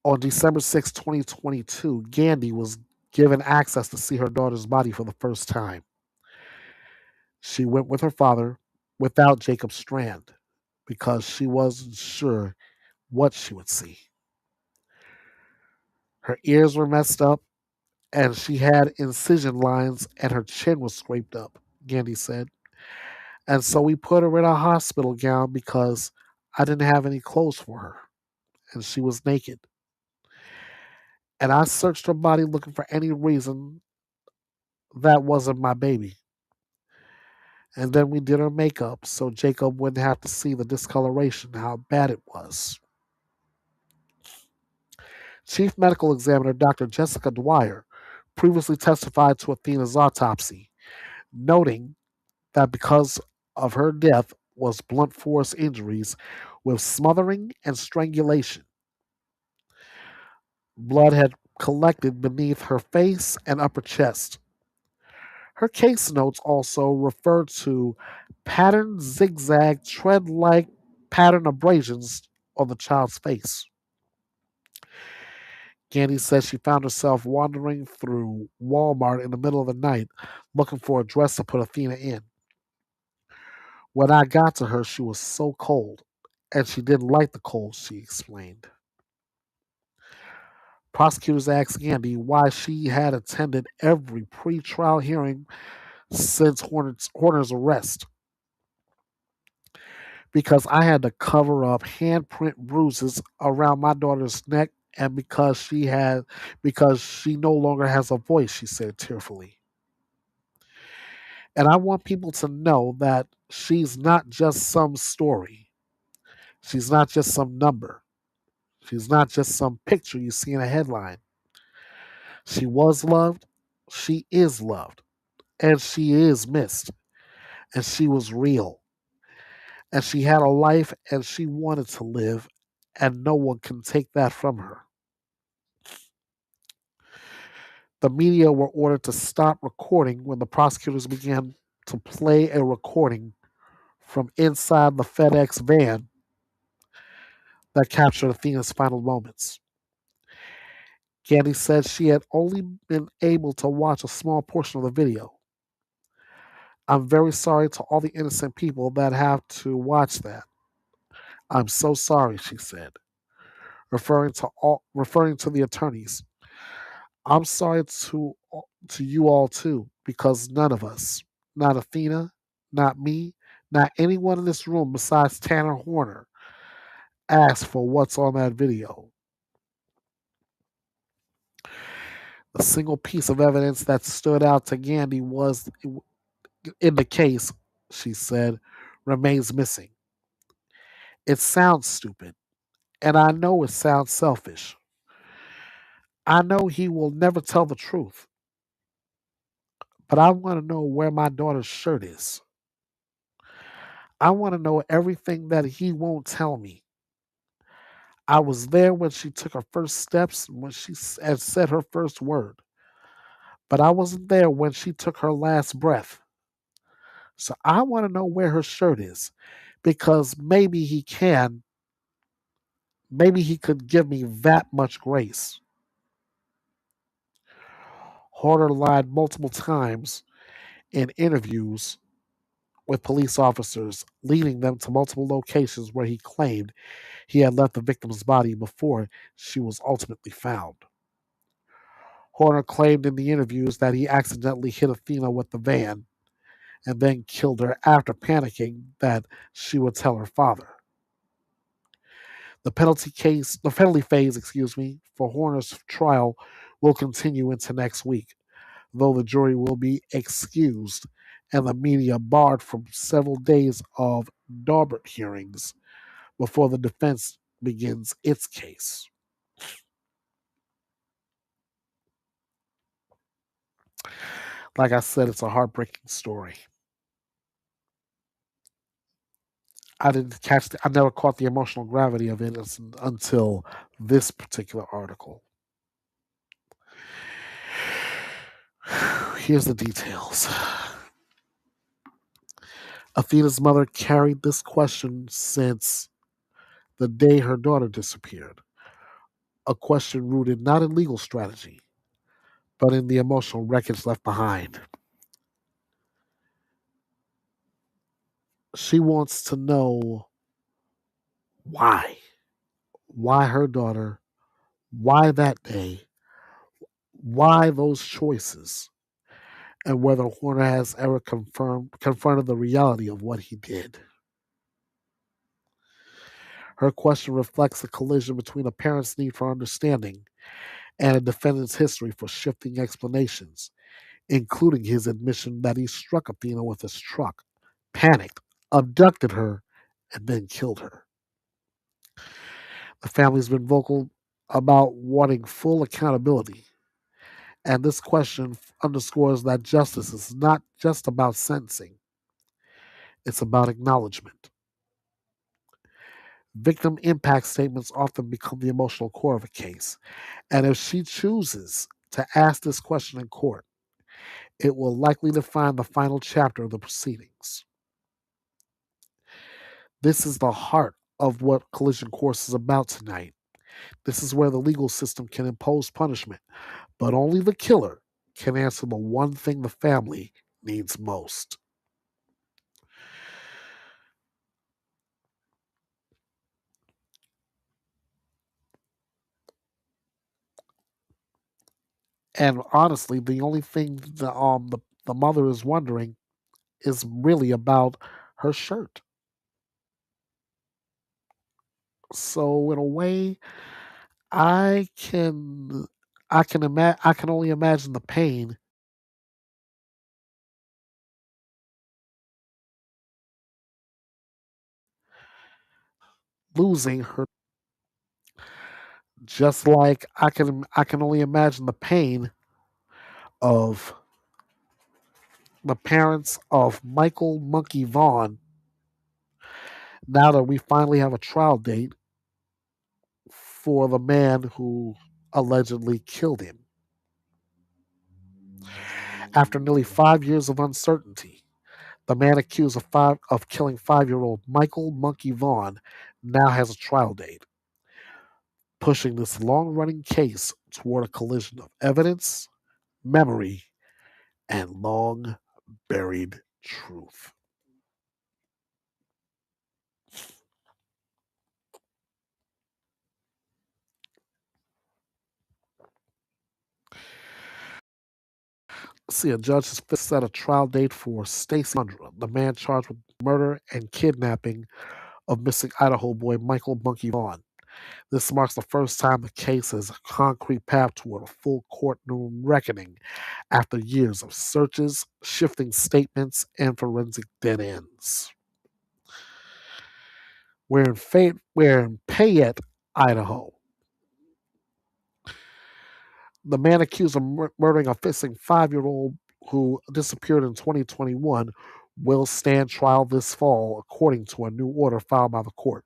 S1: On December 6, 2022, Gandy was given access to see her daughter's body for the first time. She went with her father without Jacob Strand because she wasn't sure what she would see. Her ears were messed up and she had incision lines and her chin was scraped up, Gandy said. "And so we put her in a hospital gown because I didn't have any clothes for her and she was naked. And I searched her body looking for any reason that wasn't my baby. And then we did her makeup so Jacob wouldn't have to see the discoloration, how bad it was." Chief Medical Examiner Dr. Jessica Dwyer previously testified to Athena's autopsy, noting that because of her death was blunt force injuries with smothering and strangulation. Blood had collected beneath her face and upper chest. Her case notes also referred to patterned zigzag tread-like pattern abrasions on the child's face. Candy says she found herself wandering through Walmart in the middle of the night looking for a dress to put Athena in. "When I got to her, she was so cold, and she didn't like the cold," she explained. Prosecutors asked Gandy why she had attended every pre-trial hearing since Horner's arrest. "Because I had to cover up handprint bruises around my daughter's neck and because she no longer has a voice," she said tearfully. "And I want people to know that she's not just some story. She's not just some number. She's not just some picture you see in a headline. She was loved, she is loved, and she is missed. And she was real. And she had a life and she wanted to live, and no one can take that from her." The media were ordered to stop recording when the prosecutors began to play a recording from inside the FedEx van that captured Athena's final moments. Gandy said she had only been able to watch a small portion of the video. I'm very sorry to all the innocent people that have to watch that. I'm so sorry, she said, referring to the attorneys. I'm sorry to you all too, because none of us, not Athena, not me, not anyone in this room besides Tanner Horner, asked for what's on that video. The single piece of evidence that stood out to Gandy was in the case, she said, remains missing. It sounds stupid, and I know it sounds selfish. I know he will never tell the truth, but I want to know where my daughter's shirt is. I want to know everything that he won't tell me. I was there when she took her first steps, when she had said her first word, but I wasn't there when she took her last breath. So I want to know where her shirt is, because maybe he could give me that much grace. Horner lied multiple times in interviews with police officers, leading them to multiple locations where he claimed he had left the victim's body before she was ultimately found. Horner claimed in the interviews that he accidentally hit Athena with the van and then killed her after panicking that she would tell her father. The penalty phase, for Horner's trial will continue into next week, though the jury will be excused and the media barred from several days of Daubert hearings before the defense begins its case. Like I said, it's a heartbreaking story. I never caught the emotional gravity of it until this particular article. Here's the details. Athena's mother carried this question since the day her daughter disappeared. A question rooted not in legal strategy, but in the emotional wreckage left behind. She wants to know why. Why her daughter? Why that day? Why those choices? And whether Horner has ever confronted the reality of what he did. Her question reflects a collision between a parent's need for understanding and a defendant's history for shifting explanations, including his admission that he struck Athena with his truck, panicked, abducted her, and then killed her. The family's been vocal about wanting full accountability, and this question underscores that justice is not just about sentencing, it's about acknowledgement. Victim impact statements often become the emotional core of a case, and if she chooses to ask this question in court, it will likely define the final chapter of the proceedings. This is the heart of what Collision Course is about tonight. This is where the legal system can impose punishment, but only the killer can answer the one thing the family needs most. And honestly, the only thing the mother is wondering is really about her shirt. So in a way, I can I can only imagine the pain losing her, just like I can only imagine the pain of the parents of Michael Monkey Vaughn now that we finally have a trial date for the man who allegedly killed him. After nearly 5 years of uncertainty, The man accused of killing 5-year-old Michael Monkey Vaughn now has a trial date, pushing this long running case toward a collision of evidence, memory, and long buried truth. See, a judge has set a trial date for Stacy Wondra, the man charged with murder and kidnapping of missing Idaho boy Michael Monkey Vaughn. This marks the first time the case has a concrete path toward a full courtroom reckoning after years of searches, shifting statements, and forensic dead ends. We're in Payette, Idaho. The man accused of murdering a missing 5-year-old who disappeared in 2021 will stand trial this fall, according to a new order filed by the court.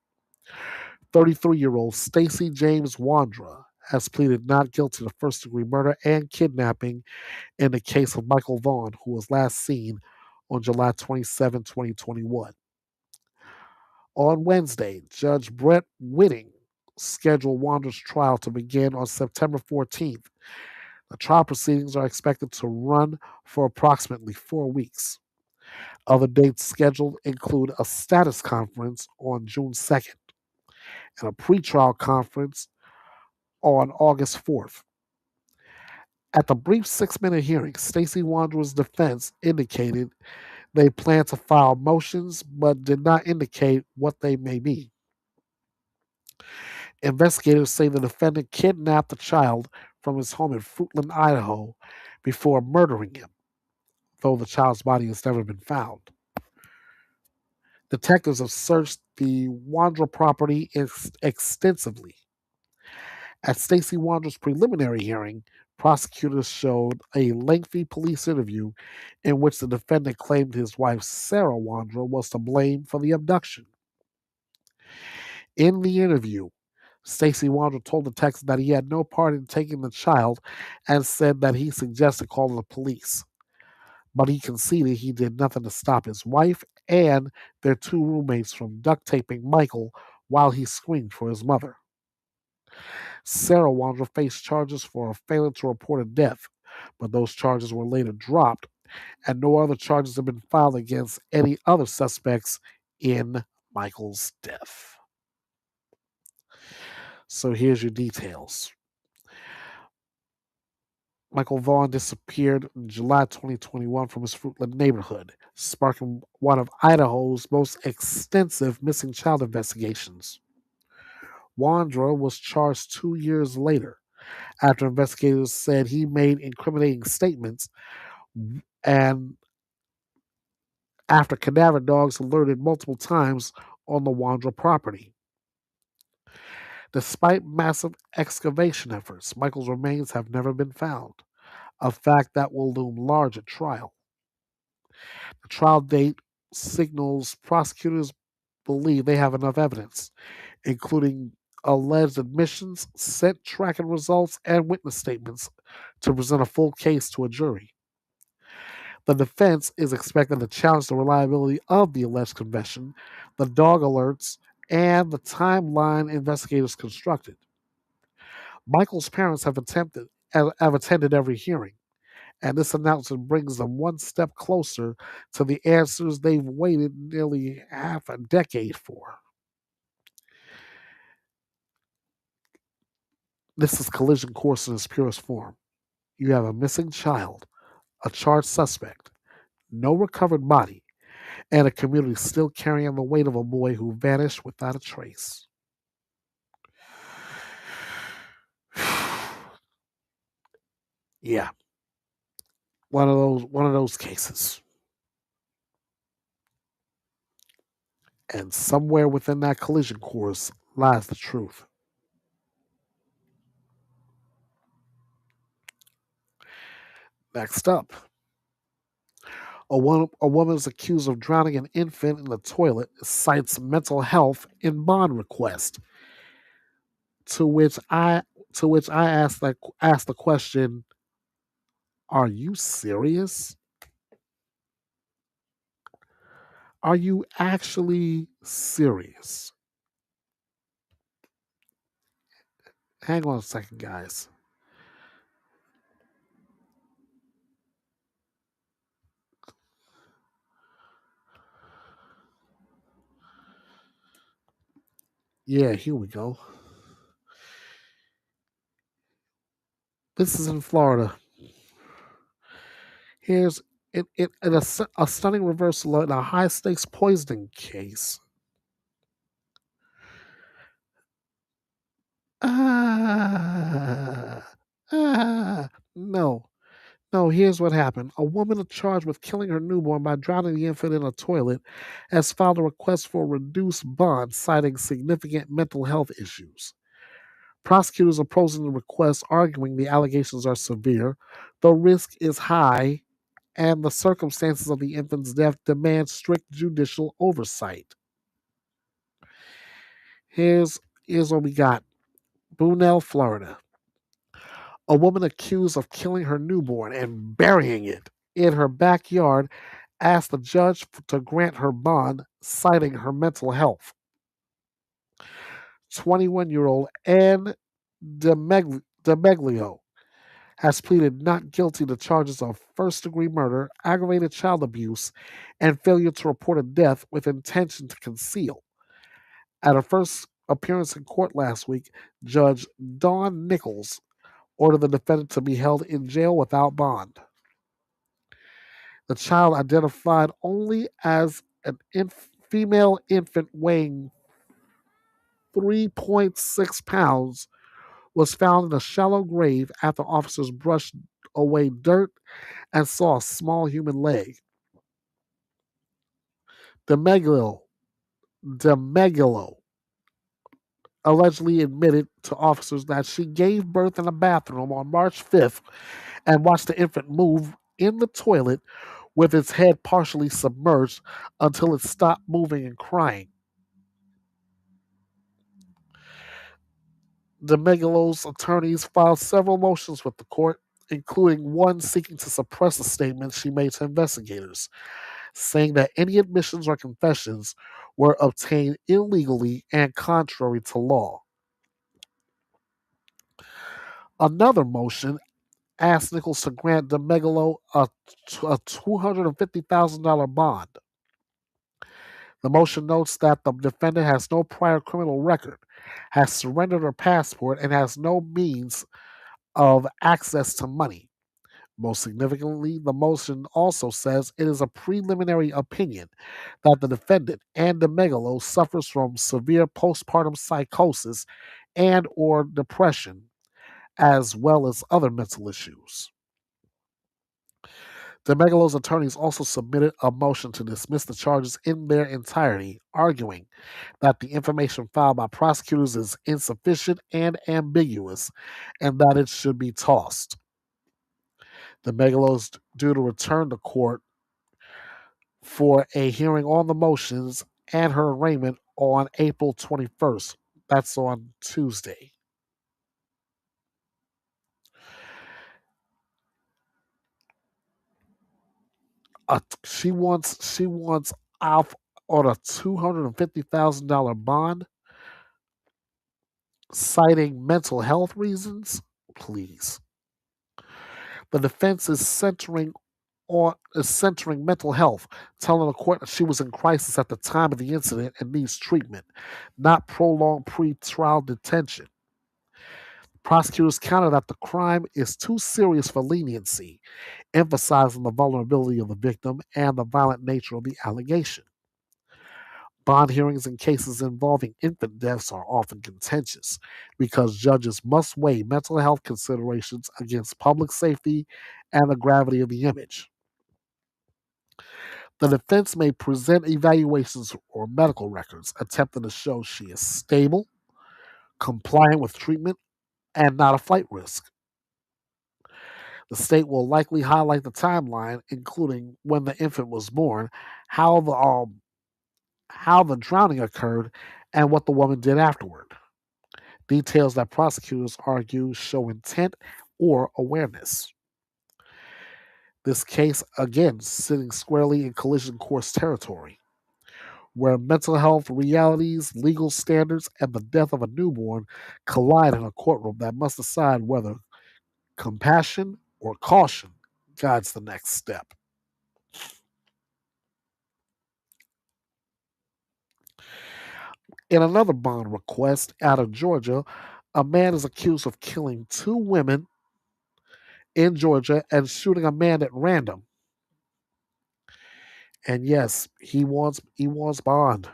S1: 33-year-old Stacy James Wandra has pleaded not guilty to first-degree murder and kidnapping in the case of Michael Vaughn, who was last seen on July 27, 2021. On Wednesday, Judge Brett Whitting scheduled Wandra's trial to begin on September 14th. The trial proceedings are expected to run for approximately 4 weeks. Other dates scheduled include a status conference on June 2nd and a pretrial conference on August 4th. At the brief 6-minute hearing, Stacey Wandra's defense indicated they plan to file motions but did not indicate what they may be. Investigators say the defendant kidnapped the child from his home in Fruitland, Idaho, before murdering him, though the child's body has never been found. Detectives have searched the Wandra property extensively. At Stacey Wandra's preliminary hearing, prosecutors showed a lengthy police interview in which the defendant claimed his wife Sarah Wandra was to blame for the abduction. In the interview, Stacey Wandra told detectives that he had no part in taking the child and said that he suggested calling the police. But he conceded he did nothing to stop his wife and their 2 roommates from duct taping Michael while he screamed for his mother. Sarah Wandra faced charges for failing to report a death, but those charges were later dropped, and no other charges have been filed against any other suspects in Michael's death. So here's your details. Michael Vaughn disappeared in July 2021 from his Fruitland neighborhood, sparking one of Idaho's most extensive missing child investigations. Wandra was charged 2 years later after investigators said he made incriminating statements and after cadaver dogs alerted multiple times on the Wandra property. Despite massive excavation efforts, Michael's remains have never been found, a fact that will loom large at trial. The trial date signals prosecutors believe they have enough evidence, including alleged admissions, scent tracking results, and witness statements, to present a full case to a jury. The defense is expected to challenge the reliability of the alleged confession, the dog alerts, and the timeline investigators constructed. Michael's parents have attended every hearing, and this announcement brings them one step closer to the answers they've waited nearly half a decade for. This is collision course in its purest form. You have a missing child, a charged suspect, no recovered body, and a community still carrying the weight of a boy who vanished without a trace. Yeah, one of those cases. And somewhere within that collision course lies the truth. Next up, a woman is accused of drowning an infant in the toilet, cites mental health in bond request. To which I ask the question, are you serious? Are you actually serious? Hang on a second, guys. Yeah, here we go. This is in Florida. Here's a stunning reversal in a high stakes poisoning case. Ah, no. No, here's what happened. A woman charged with killing her newborn by drowning the infant in a toilet has filed a request for a reduced bond, citing significant mental health issues. Prosecutors opposing the request, arguing the allegations are severe, the risk is high, and the circumstances of the infant's death demand strict judicial oversight. Here's what we got. Brunel, Florida. A woman accused of killing her newborn and burying it in her backyard asked the judge to grant her bond, citing her mental health. 21-year-old Anne DeMeglio has pleaded not guilty to charges of first-degree murder, aggravated child abuse, and failure to report a death with intention to conceal. At her first appearance in court last week, Judge Dawn Nichols ordered the defendant to be held in jail without bond. The child, identified only as an female infant weighing 3.6 pounds, was found in a shallow grave after officers brushed away dirt and saw a small human leg. DeMegalo allegedly admitted to officers that she gave birth in a bathroom on March 5th and watched the infant move in the toilet with its head partially submerged until it stopped moving and crying. DeMegalo's attorneys filed several motions with the court, including one seeking to suppress a statement she made to investigators, saying that any admissions or confessions were obtained illegally and contrary to law. Another motion asked Nichols to grant DeMegalo a $250,000 bond. The motion notes that the defendant has no prior criminal record, has surrendered her passport, and has no means of access to money. Most significantly, the motion also says it is a preliminary opinion that the defendant and DeMegalo suffers from severe postpartum psychosis and or depression, as well as other mental issues. DeMegalo's attorneys also submitted a motion to dismiss the charges in their entirety, arguing that the information filed by prosecutors is insufficient and ambiguous, and that it should be tossed. DeMegalo is due to return to court for a hearing on the motions and her arraignment on April 21st. That's on Tuesday. She wants off on a $250,000 bond, citing mental health reasons. Please, the defense is centering mental health, telling the court that she was in crisis at the time of the incident and needs treatment, not prolonged pre-trial detention. Prosecutors countered that the crime is too serious for leniency, emphasizing the vulnerability of the victim and the violent nature of the allegation. Bond hearings in cases involving infant deaths are often contentious because judges must weigh mental health considerations against public safety and the gravity of the image. The defense may present evaluations or medical records attempting to show she is stable, compliant with treatment, and not a flight risk. The state will likely highlight the timeline, including when the infant was born, how the how the drowning occurred, and what the woman did afterward. Details that prosecutors argue show intent or awareness. This case, again, sitting squarely in collision course territory. where mental health realities, legal standards, and the death of a newborn collide in a courtroom that must decide whether compassion or caution guides the next step. In another bond request out of Georgia, a man is accused of killing two women in Georgia and shooting a man at random. And yes, he wants bond.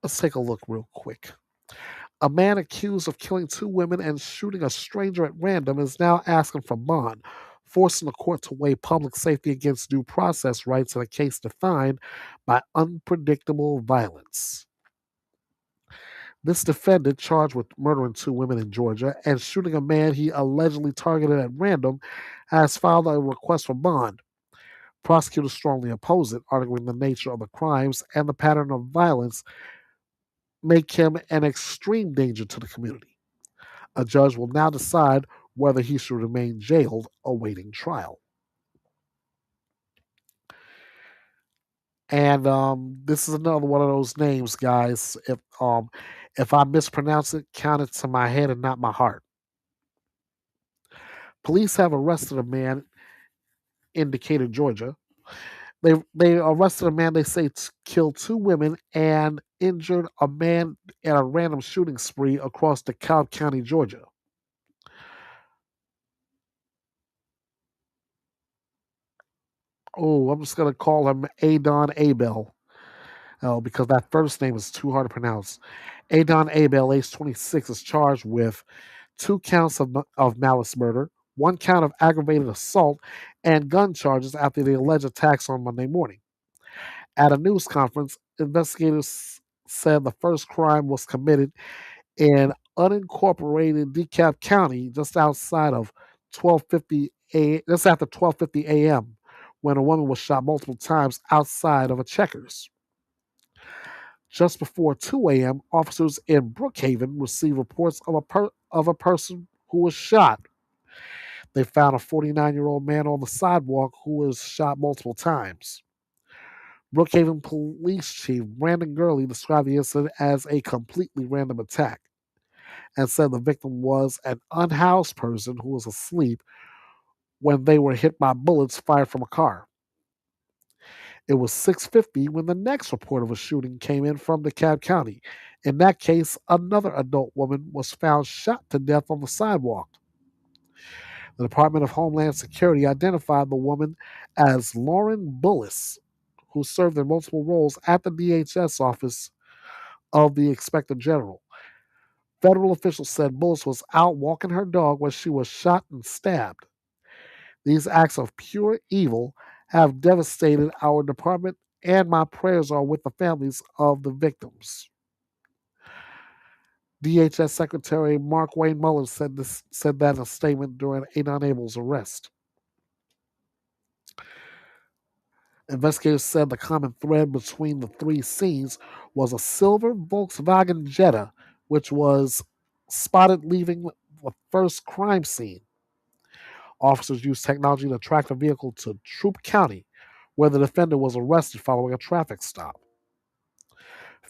S1: Let's take a look real quick. A man accused of killing two women and shooting a stranger at random is now asking for bond, forcing the court to weigh public safety against due process rights in a case defined by unpredictable violence. This defendant, charged with murdering two women in Georgia and shooting a man he allegedly targeted at random, has filed a request for bond. Prosecutors strongly oppose it, arguing the nature of the crimes and the pattern of violence make him an extreme danger to the community. A judge will now decide whether he should remain jailed awaiting trial. And this is another one of those names, guys. If I mispronounce it, count it to my head and not my heart. Police have arrested a man in Decatur, Georgia. They arrested a man they say killed two women and injured a man in a random shooting spree across DeKalb County, Georgia. Oh, I'm just gonna call him Adon Abel. Because that first name is too hard to pronounce. Adon Abel, age 26, is charged with two counts of malice murder, one count of aggravated assault, and gun charges after the alleged attacks on Monday morning. At a news conference, investigators said the first crime was committed in unincorporated DeKalb County, just after 12:50 a.m., when a woman was shot multiple times outside of a Checkers. Just before 2 a.m., officers in Brookhaven received reports of a person who was shot. They found a 49-year-old man on the sidewalk who was shot multiple times. Brookhaven Police Chief Brandon Gurley described the incident as a completely random attack and said the victim was an unhoused person who was asleep when they were hit by bullets fired from a car. It was 6:50 when the next report of a shooting came in from DeKalb County. In that case, another adult woman was found shot to death on the sidewalk. The Department of Homeland Security identified the woman as Lauren Bullis, who served in multiple roles at the DHS office of the Inspector General. Federal officials said Bullis was out walking her dog when she was shot and stabbed. These acts of pure evil have devastated our department, and my prayers are with the families of the victims. DHS Secretary Mark Wayne Mullins said that in a statement during Adon Abel's arrest. Investigators said the common thread between the three scenes was a silver Volkswagen Jetta, which was spotted leaving the first crime scene. Officers used technology to track the vehicle to Troup County, where the defendant was arrested following a traffic stop.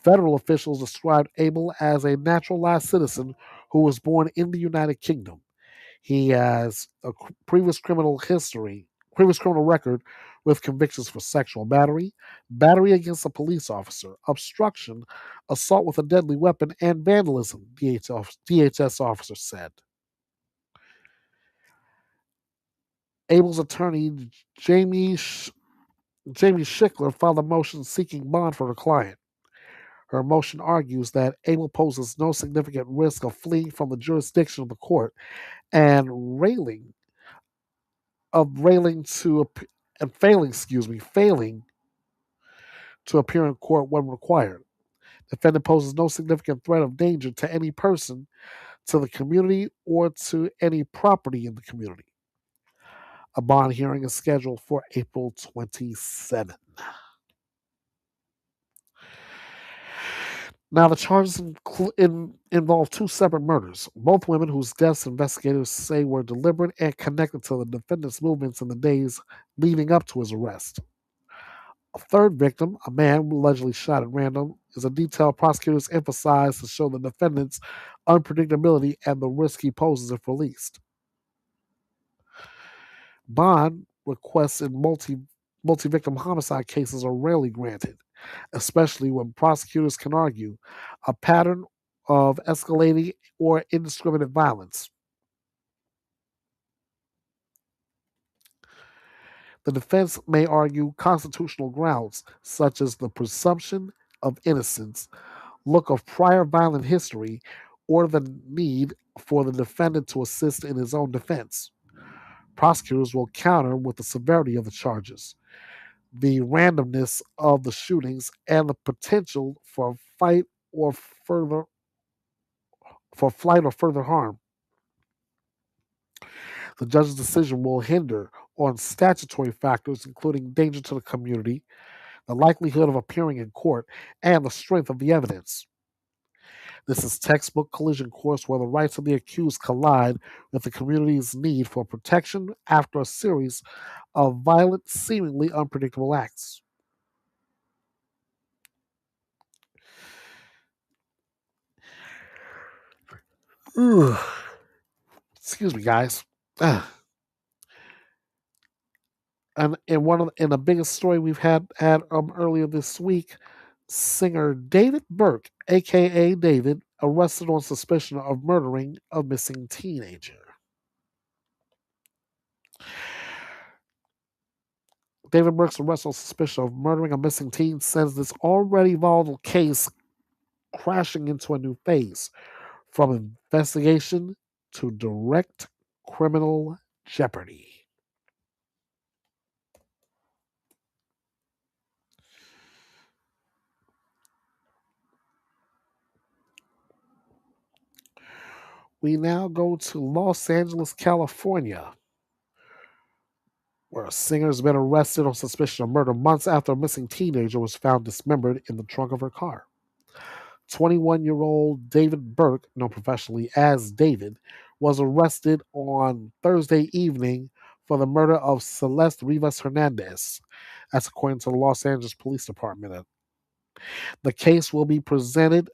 S1: Federal officials described Abel as a naturalized citizen who was born in the United Kingdom. He has a previous criminal record with convictions for sexual battery, battery against a police officer, obstruction, assault with a deadly weapon, and vandalism, DHS officers said. Abel's attorney, Jamie, Jamie Schickler, filed a motion seeking bond for her client. Her motion argues that Abel poses no significant risk of fleeing from the jurisdiction of the court and railing to and failing to appear in court when required. Defendant poses no significant threat of danger to any person, to the community, or to any property in the community. A bond hearing is scheduled for April 27. Now, the charges involve two separate murders, both women whose deaths investigators say were deliberate and connected to the defendant's movements in the days leading up to his arrest. A third victim, a man who allegedly shot at random, is a detail prosecutors emphasize to show the defendant's unpredictability and the risk he poses if released. Bond requests in multi-victim homicide cases are rarely granted, especially when prosecutors can argue a pattern of escalating or indiscriminate violence. The defense may argue constitutional grounds, such as the presumption of innocence, look of prior violent history, or the need for the defendant to assist in his own defense. Prosecutors will counter with the severity of the charges, the randomness of the shootings, and the potential for or further flight or further harm. The judge's decision will hinder on statutory factors, including danger to the community, the likelihood of appearing in court, and the strength of the evidence. This is textbook collision course where the rights of the accused collide with the community's need for protection after a series of violent, seemingly unpredictable acts. Ugh. Excuse me, guys. And in the biggest story we've had earlier this week, singer David Burke, aka David, arrested on suspicion of murdering a missing teenager. David Burke's arrest on suspicion of murdering a missing teen sends this already volatile case crashing into a new phase, from investigation to direct criminal jeopardy. We now go to Los Angeles, California, where a singer has been arrested on suspicion of murder months after a missing teenager was found dismembered in the trunk of her car. 21-year-old David Burke, known professionally as David, was arrested on Thursday evening for the murder of Celeste Rivas Hernandez. That's according to the Los Angeles Police Department. The case will be presented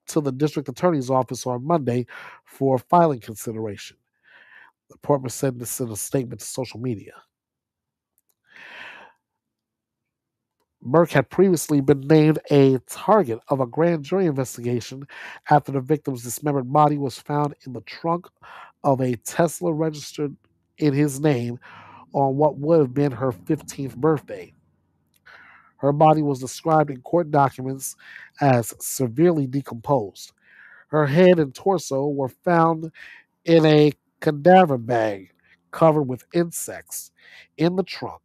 S1: to the district attorney's office on Monday for filing consideration. The department said this in a statement to social media. Burke had previously been named a target of a grand jury investigation after the victim's dismembered body was found in the trunk of a Tesla registered in his name on what would have been her 15th birthday. Her body was described in court documents as severely decomposed. Her head and torso were found in a cadaver bag covered with insects in the trunk.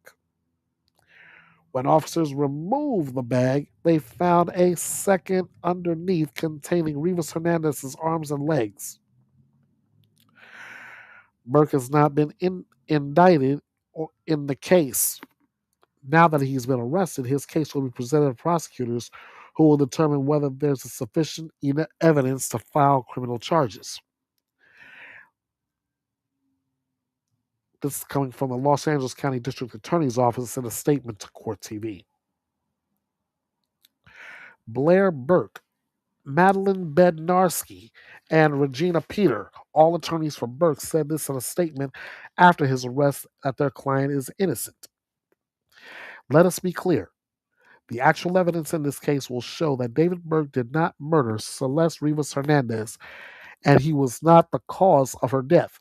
S1: When officers removed the bag, they found a second underneath containing Rivas Hernandez's arms and legs. Burke has not been indicted in the case. Now that he's been arrested, his case will be presented to prosecutors who will determine whether there's sufficient evidence to file criminal charges. This is coming from the Los Angeles County District Attorney's Office in a statement to Court TV. Blair Burke, Madeline Bednarski, and Regina Peter, all attorneys for Burke, said this in a statement after his arrest that their client is innocent. Let us be clear. The actual evidence in this case will show that David Burke did not murder Celeste Rivas Hernandez, and he was not the cause of her death.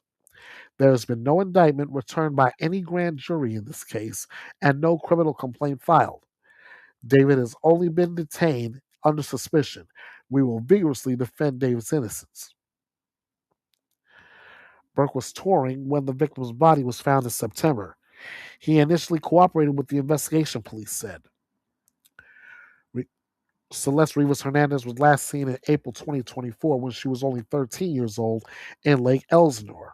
S1: There has been no indictment returned by any grand jury in this case, and no criminal complaint filed. David has only been detained under suspicion. We will vigorously defend David's innocence. Burke was touring when the victim's body was found in September. He initially cooperated with the investigation, police said. Celeste Rivas Hernandez was last seen in April 2024 when she was only 13 years old in Lake Elsinore.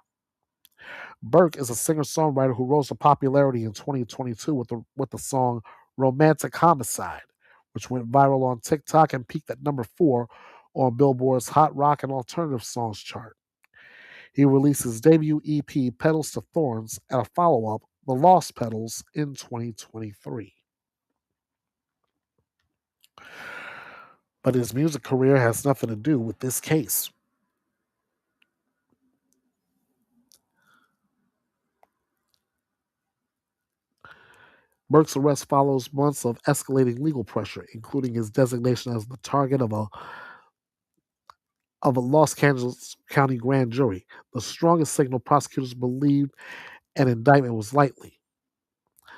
S1: Burke is a singer-songwriter who rose to popularity in 2022 with the song Romantic Homicide, which went viral on TikTok and peaked at number 4 on Billboard's Hot Rock and Alternative Songs chart. He released his debut EP, Petals to Thorns, and a follow up, The Lost Petals, in 2023. But his music career has nothing to do with this case. Burke's arrest follows months of escalating legal pressure, including his designation as the target of a Los Angeles County grand jury, the strongest signal prosecutors believed an indictment was likely.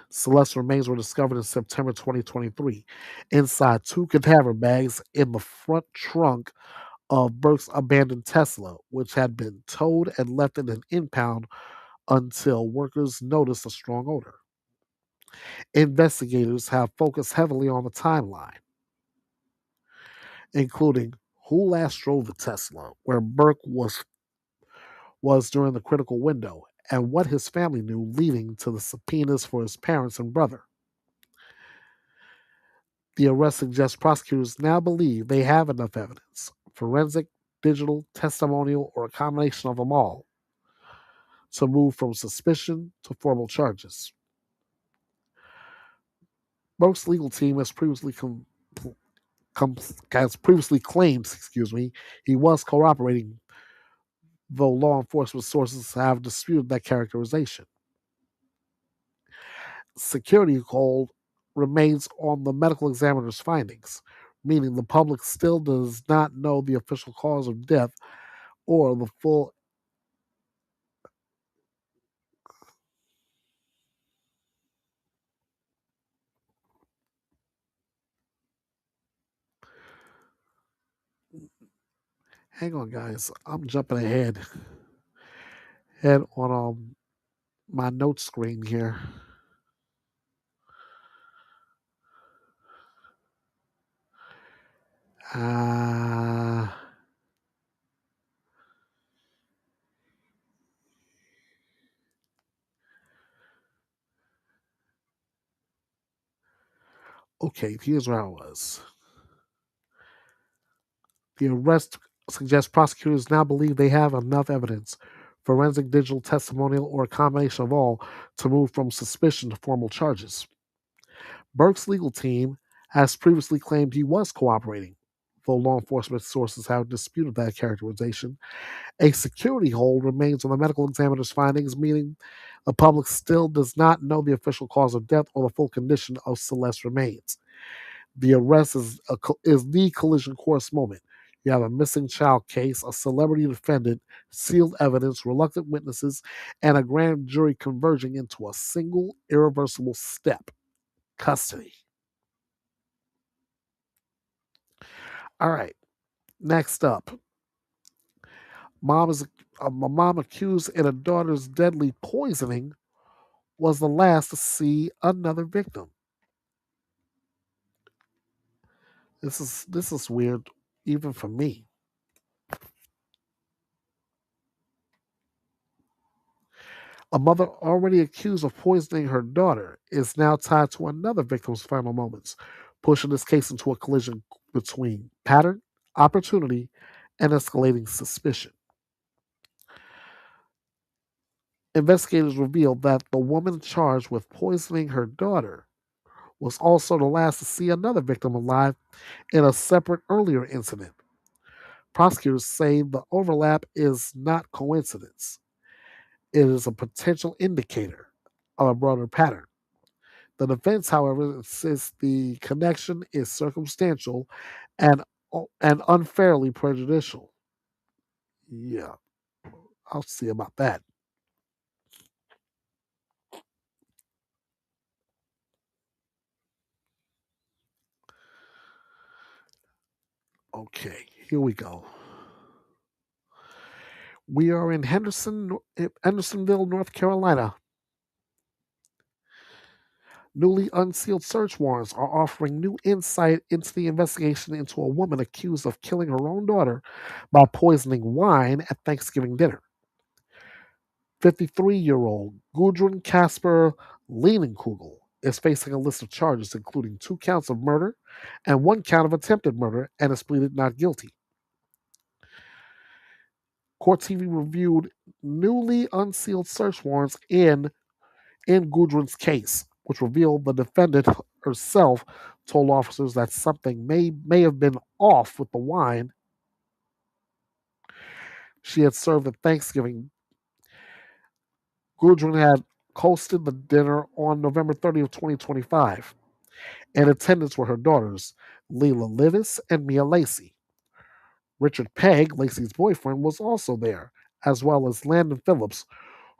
S1: Celeste's remains were discovered in September 2023 inside 2 cadaver bags in the front trunk of Burke's abandoned Tesla, which had been towed and left in an impound until workers noticed a strong odor. Investigators have focused heavily on the timeline, including who last drove the Tesla, where Burke was during the critical window, and what his family knew, leading to the subpoenas for his parents and brother. The arrest suggests prosecutors now believe they have enough evidence, forensic, digital, testimonial, or a combination of them all, to move from suspicion to formal charges. Burke's legal team has previously claimed, he was cooperating, though law enforcement sources have disputed that characterization. Security hold remains on the medical examiner's findings, meaning the public still does not know the official cause of death or the full. Hang on, guys. I'm jumping ahead on my note screen here. Uh, okay, here's where I was. The arrest suggests prosecutors now believe they have enough evidence, forensic, digital, testimonial, or a combination of all, to move from suspicion to formal charges. Burke's legal team has previously claimed he was cooperating, though law enforcement sources have disputed that characterization. A security hold remains on the medical examiner's findings, meaning the public still does not know the official cause of death or the full condition of Celeste's remains. The arrest is the collision course moment. You have a missing child case, a celebrity defendant, sealed evidence, reluctant witnesses, and a grand jury converging into a single irreversible step: custody. All right, next up. A mom accused in a daughter's deadly poisoning was the last to see another victim. This is weird, even for me. A mother already accused of poisoning her daughter is now tied to another victim's final moments, pushing this case into a collision between pattern, opportunity, and escalating suspicion. Investigators revealed that the woman charged with poisoning her daughter was also the last to see another victim alive in a separate earlier incident. Prosecutors say the overlap is not coincidence. It is a potential indicator of a broader pattern. The defense, however, insists the connection is circumstantial and and unfairly prejudicial. Yeah, I'll see about that. Okay, here we go. We are in Hendersonville, North Carolina. Newly unsealed search warrants are offering new insight into the investigation into a woman accused of killing her own daughter by poisoning wine at Thanksgiving dinner. 53-year-old Gudrun Casper Leinenkugel is facing a list of charges, including 2 counts of murder and 1 count of attempted murder, and has pleaded not guilty. Court TV reviewed newly unsealed search warrants in Gudrun's case, which revealed the defendant herself told officers that something may have been off with the wine she had served at Thanksgiving. Gudrun had hosted the dinner on November 30th, 2025. In attendance were her daughters, Leila Livis and Mia Lacey. Richard Pegg, Lacey's boyfriend, was also there, as well as Landon Phillips,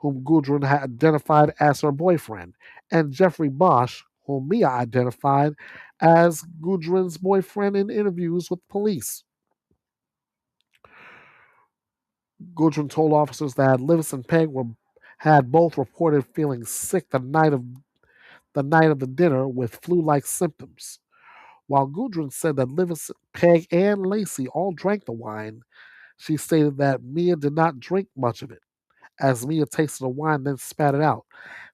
S1: whom Gudrun had identified as her boyfriend, and Jeffrey Bosch, whom Mia identified as Gudrun's boyfriend in interviews with police. Gudrun told officers that Livis and Pegg had both reported feeling sick the night of the dinner with flu-like symptoms. While Gudrun said that Livis, Pegg, and Lacey all drank the wine, she stated that Mia did not drink much of it, as Mia tasted the wine and then spat it out,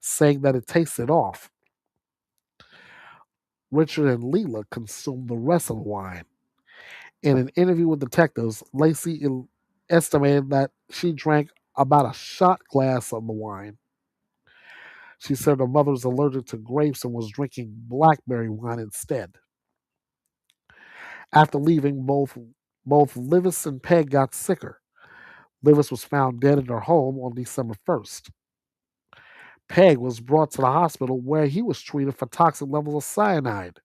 S1: saying that it tasted off. Richard and Leela consumed the rest of the wine. In an interview with detectives, Lacey estimated that she drank about a shot glass of the wine. She said her mother was allergic to grapes and was drinking blackberry wine instead. After leaving, both Livis and Peg got sicker. Livis was found dead in her home on December 1st. Peg was brought to the hospital where he was treated for toxic levels of cyanide.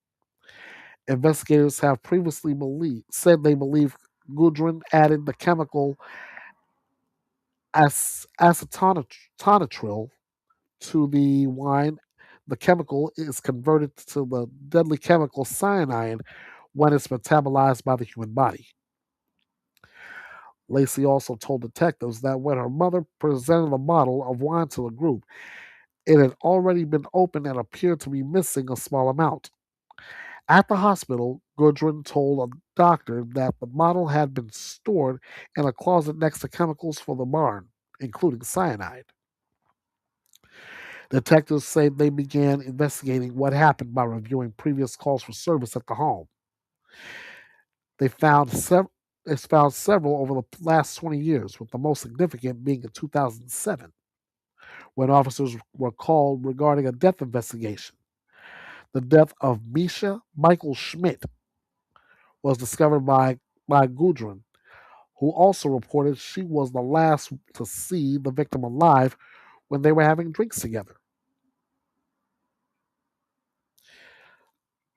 S1: Investigators have previously said they believe Gudrun added the chemical acetonatril to the wine. The chemical is converted to the deadly chemical cyanide when it's metabolized by the human body. Lacey also told detectives that when her mother presented a bottle of wine to the group, it had already been opened and appeared to be missing a small amount. At the hospital, Gudrun told a doctor that the bottle had been stored in a closet next to chemicals for the barn, including cyanide. Detectives say they began investigating what happened by reviewing previous calls for service at the home. They found several over the last 20 years, with the most significant being in 2007, when officers were called regarding a death investigation. The death of Misha Michael Schmidt was discovered by Gudrun, who also reported she was the last to see the victim alive when they were having drinks together.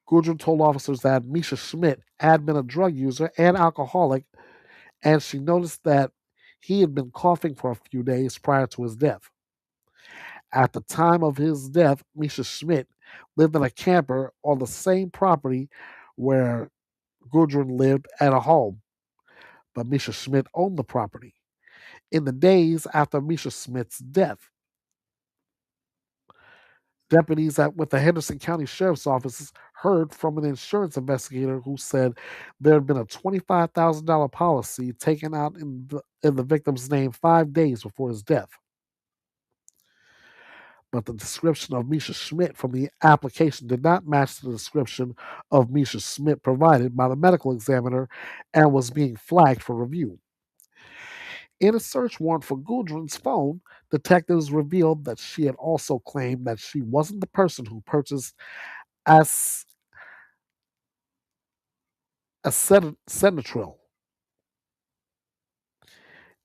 S1: Gudrun told officers that Misha Schmidt had been a drug user and alcoholic, and she noticed that he had been coughing for a few days prior to his death. At the time of his death, Misha Schmidt lived in a camper on the same property where Gudrun lived at a home, but Misha Schmidt owned the property. In the days after Misha Schmidt's death, deputies with the Henderson County Sheriff's Office heard from an insurance investigator who said there had been a $25,000 policy taken out in the victim's name 5 days before his death. But the description of Misha Schmidt from the application did not match the description of Misha Schmidt provided by the medical examiner and was being flagged for review. In a search warrant for Gudrun's phone, detectives revealed that she had also claimed that she wasn't the person who purchased as acetonatril.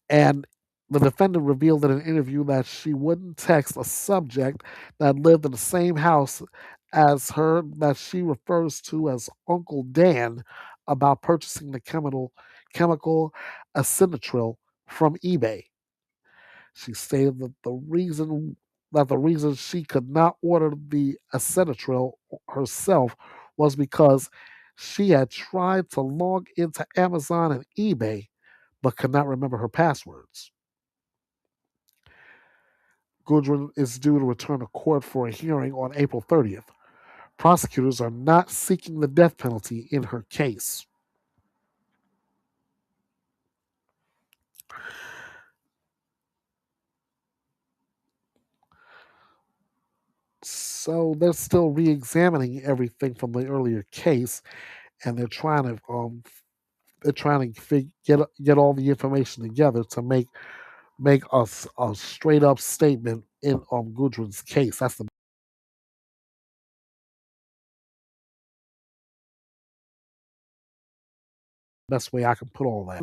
S1: And the defendant revealed in an interview that she wouldn't text a subject that lived in the same house as her that she refers to as Uncle Dan about purchasing the chemical acetonatril from eBay. She stated that the reason she could not order the acetonatril herself was because she had tried to log into Amazon and eBay but could not remember her passwords. Gudrun is due to return to court for a hearing on April 30th. Prosecutors are not seeking the death penalty in her case. So they're still re-examining everything from the earlier case, and they're trying to get all the information together to make a straight up statement in Gudrun's case. That's the best way I can put all that.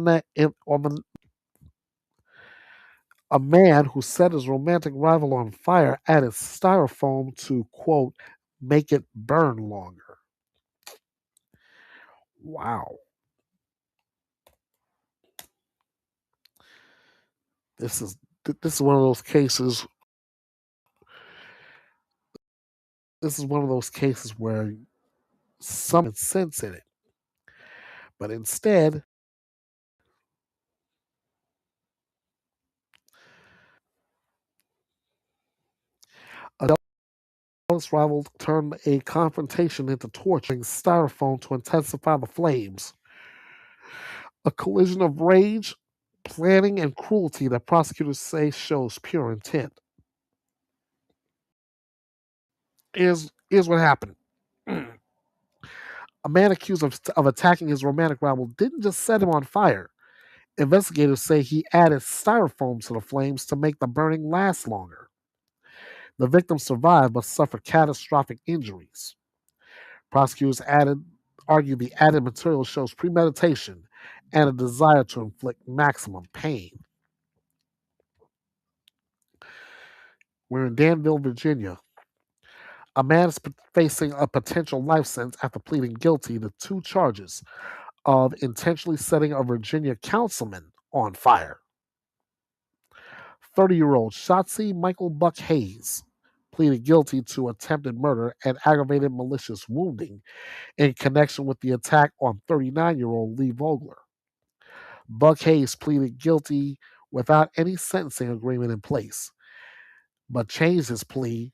S1: A man who set his romantic rival on fire added styrofoam to quote make it burn longer. Wow, this is this is one of those cases. This is one of those cases where some sense in it, but instead, a jealous rival turned a confrontation into torturing styrofoam to intensify the flames. A collision of rage, planning, and cruelty that prosecutors say shows pure intent. Here's what happened. A man accused of attacking his romantic rival didn't just set him on fire. Investigators say he added styrofoam to the flames to make the burning last longer. The victim survived but suffered catastrophic injuries. Prosecutors argued the added material shows premeditation and a desire to inflict maximum pain. We're in Danville, Virginia. A man is facing a potential life sentence after pleading guilty to two charges of intentionally setting a Virginia councilman on fire. 30-year-old Shotzi Michael Buck Hayes pleaded guilty to attempted murder and aggravated malicious wounding in connection with the attack on 39-year-old Lee Vogler. Buck Hayes pleaded guilty without any sentencing agreement in place, but changed his plea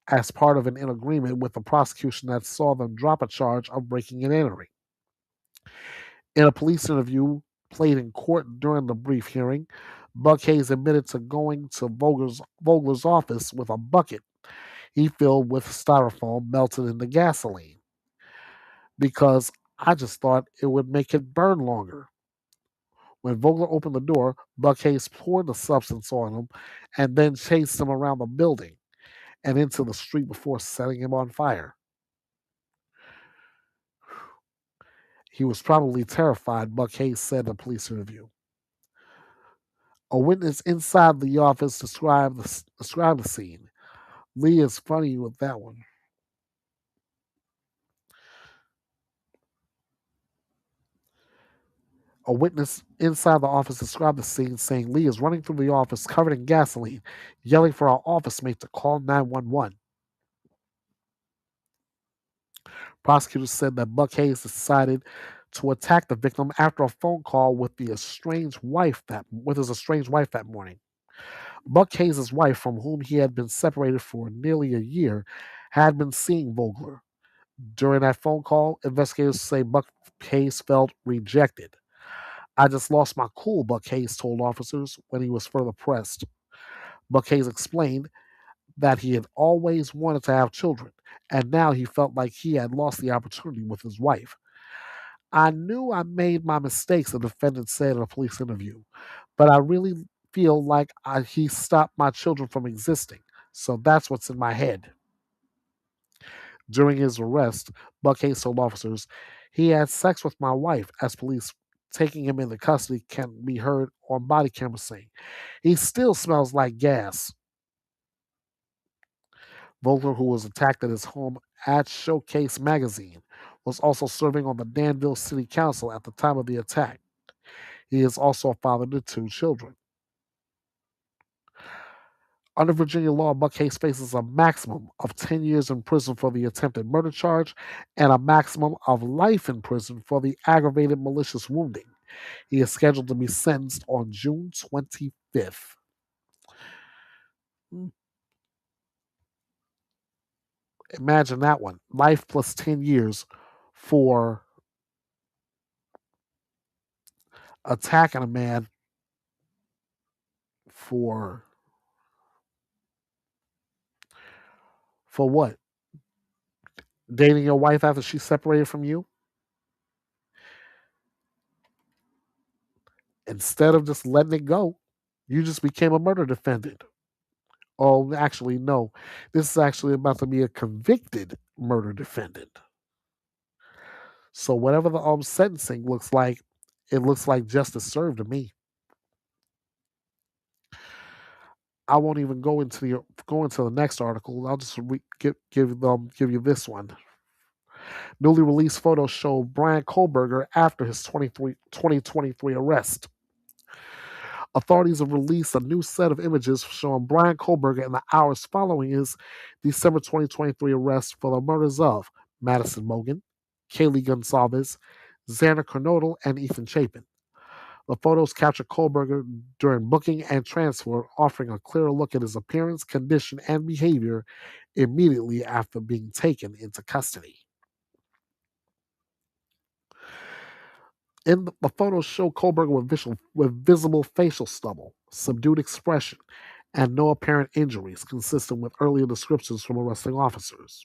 S1: as part of an agreement with the prosecution that saw them drop a charge of breaking and entering. In a police interview played in court during the brief hearing, Buck Hayes admitted to going to Vogler's office with a bucket he filled with styrofoam melted in the gasoline because I just thought it would make it burn longer. When Vogler opened the door, Buck Hayes poured the substance on him and then chased him around the building and into the street before setting him on fire. He was probably terrified, Buck Hayes said in a police interview. A witness inside the office described the scene. Lee is funny with that one. A witness inside the office described the scene, saying Lee is running through the office covered in gasoline, yelling for our office mate to call 911. Prosecutors said that Buck Hayes decided to attack the victim after a phone call with his estranged wife that morning. Buck Hayes' wife, from whom he had been separated for nearly a year, had been seeing Vogler. During that phone call, investigators say Buck Hayes felt rejected. I just lost my cool, Buck Hayes told officers when he was further pressed. Buck Hayes explained that he had always wanted to have children, and now he felt like he had lost the opportunity with his wife. I knew I made my mistakes, the defendant said in a police interview, but I really feel like he stopped my children from existing. So that's what's in my head. During his arrest, Buck Hayes told officers, he had sex with my wife, as police taking him into custody can be heard on body camera saying, he still smells like gas. Vogler, who was attacked at his home at Showcase magazine, was also serving on the Danville City Council at the time of the attack. He is also a father to two children. Under Virginia law, Buck Hayes faces a maximum of 10 years in prison for the attempted murder charge and a maximum of life in prison for the aggravated malicious wounding. He is scheduled to be sentenced on June 25th. Imagine that one. Life plus 10 years for attacking a man for For what? Dating your wife after she separated from you? Instead of just letting it go, you just became a murder defendant. Oh, actually, no. This is actually about to be a convicted murder defendant. So whatever the sentencing looks like, it looks like justice served to me. I won't even go into the next article. I'll just give you this one. Newly released photos show Brian Kohlberger after his 2023 arrest. Authorities have released a new set of images showing Brian Kohlberger in the hours following his December 2023 arrest for the murders of Madison Mogen, Kaylee Gonsalves, Xander Kernodle, and Ethan Chapin. The photos capture Kohlberger during booking and transfer, offering a clearer look at his appearance, condition, and behavior immediately after being taken into custody. The photos show Kohlberger with visible facial stubble, subdued expression, and no apparent injuries, consistent with earlier descriptions from arresting officers.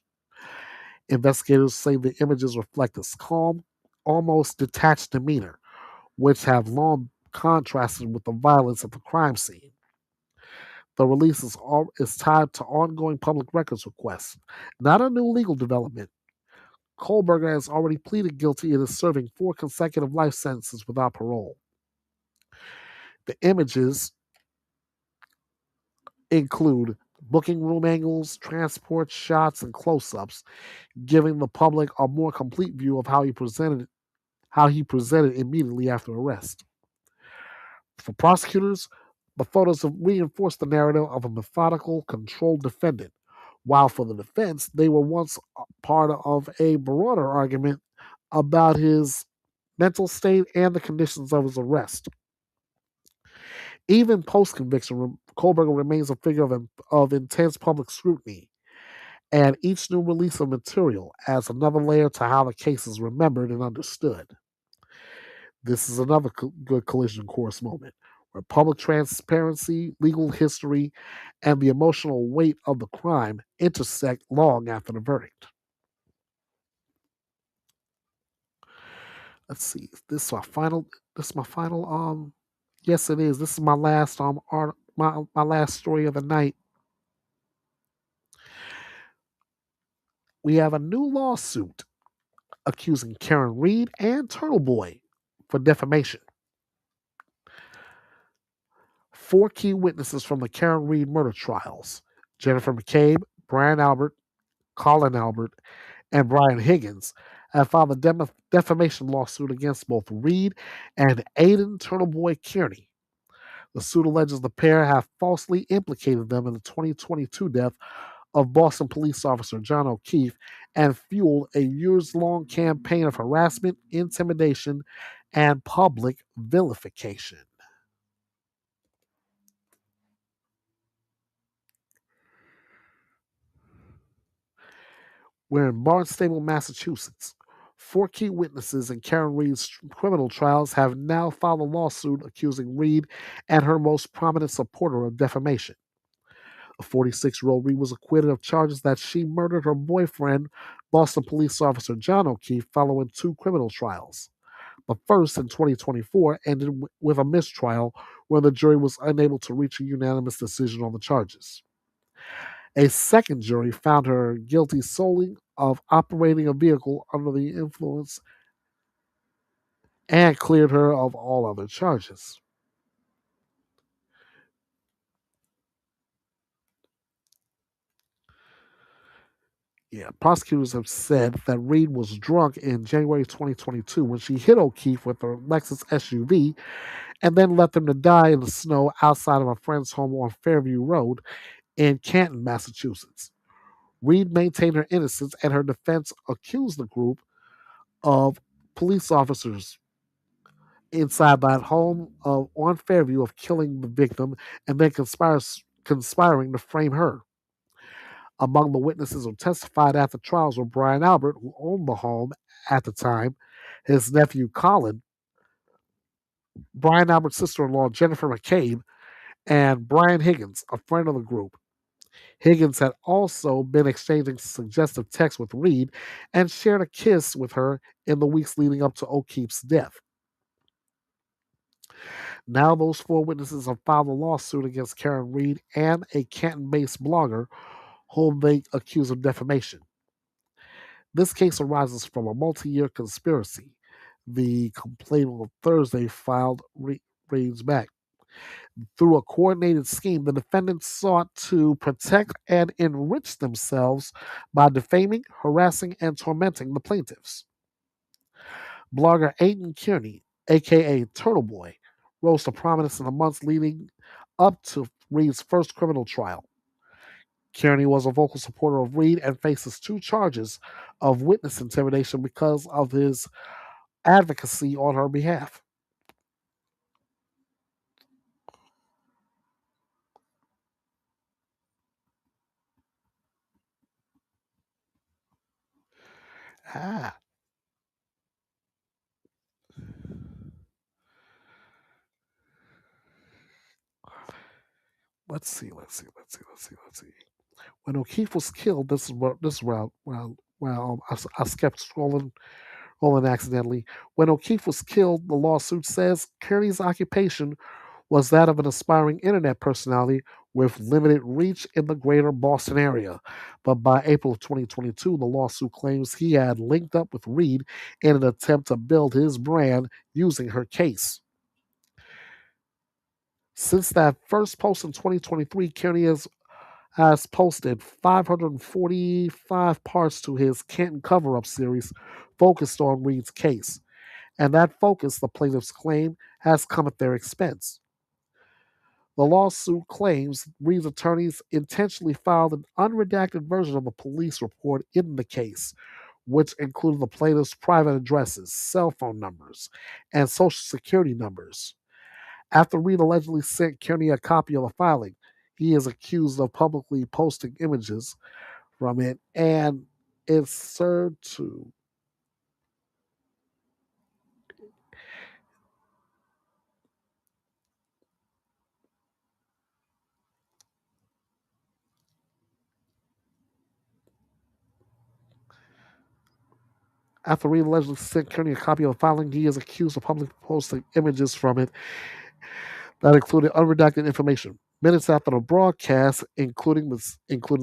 S1: Investigators say the images reflect his calm, almost detached demeanor, which have long contrasted with the violence at the crime scene. The release is tied to ongoing public records requests, not a new legal development. Kohlberger has already pleaded guilty and is serving 4 consecutive life sentences without parole. The images include booking room angles, transport shots, and close-ups, giving the public a more complete view of how he presented immediately after arrest. For prosecutors, the photos have reinforced the narrative of a methodical, controlled defendant, while for the defense, they were once part of a broader argument about his mental state and the conditions of his arrest. Even post conviction, Kohlberger remains a figure of intense public scrutiny, and each new release of material adds another layer to how the case is remembered and understood. This is another good collision course moment where public transparency, legal history, and the emotional weight of the crime intersect long after the verdict. Let's see. This is my final. This is my final. Yes, it is. This is my last my last story of the night. We have a new lawsuit accusing Karen Reed and Turtle Boy for defamation. 4 key witnesses from the Karen Reed murder trials: Jennifer McCabe, Brian Albert, Colin Albert, and Brian Higgins have filed a defamation lawsuit against both Reed and Aidan Turtle Boy Kearney. The suit alleges the pair have falsely implicated them in the 2022 death of Boston police officer John O'Keefe and fueled a years-long campaign of harassment, intimidation, and public vilification. We're in Barnstable, Massachusetts. 4 key witnesses in Karen Reed's criminal trials have now filed a lawsuit accusing Reed and her most prominent supporter of defamation. The 46-year-old Reed was acquitted of charges that she murdered her boyfriend, Boston police officer John O'Keefe, following 2 criminal trials. The first, in 2024, ended with a mistrial where the jury was unable to reach a unanimous decision on the charges. A second jury found her guilty solely of operating a vehicle under the influence and cleared her of all other charges. Yeah, prosecutors have said that Reed was drunk in January 2022 when she hit O'Keefe with her Lexus SUV and then left him to die in the snow outside of a friend's home on Fairview Road in Canton, Massachusetts. Reed maintained her innocence, and her defense accused the group of police officers inside that home on Fairview of killing the victim and then conspiring to frame her. Among the witnesses who testified at the trials were Brian Albert, who owned the home at the time, his nephew Colin, Brian Albert's sister-in-law Jennifer McCabe, and Brian Higgins, a friend of the group. Higgins had also been exchanging suggestive texts with Reed and shared a kiss with her in the weeks leading up to O'Keefe's death. Now, those four witnesses have filed a lawsuit against Karen Reed and a Canton based blogger whom they accuse of defamation. This case arises from a multi year conspiracy. The complaint on Thursday filed reads back. Through a coordinated scheme, the defendants sought to protect and enrich themselves by defaming, harassing, and tormenting the plaintiffs. Blogger Aidan Kearney, aka Turtle Boy, rose to prominence in the months leading up to Reed's first criminal trial. Kearney was a vocal supporter of Reed and faces two charges of witness intimidation because of his advocacy on her behalf. Ah, let's see. When O'Keefe was killed, this is where I skipped scrolling accidentally. When O'Keefe was killed, the lawsuit says Kearney's occupation was that of an aspiring internet personality with limited reach in the greater Boston area. But by April of 2022, the lawsuit claims he had linked up with Reed in an attempt to build his brand using her case. Since that first post in 2023, Kearney has posted 545 parts to his Canton cover up series focused on Reed's case. And that focus, the plaintiffs claim, has come at their expense. The lawsuit claims Reed's attorneys intentionally filed an unredacted version of a police report in the case, which included the plaintiff's private addresses, cell phone numbers, and social security numbers. After Reed allegedly sent Kearney a copy of the filing, he is accused of publicly posting images from it, and it's served to. After Reed allegedly sent Kearney a copy of the filing, he is accused of publicly posting images from it that included unredacted information. Minutes after the broadcast, including the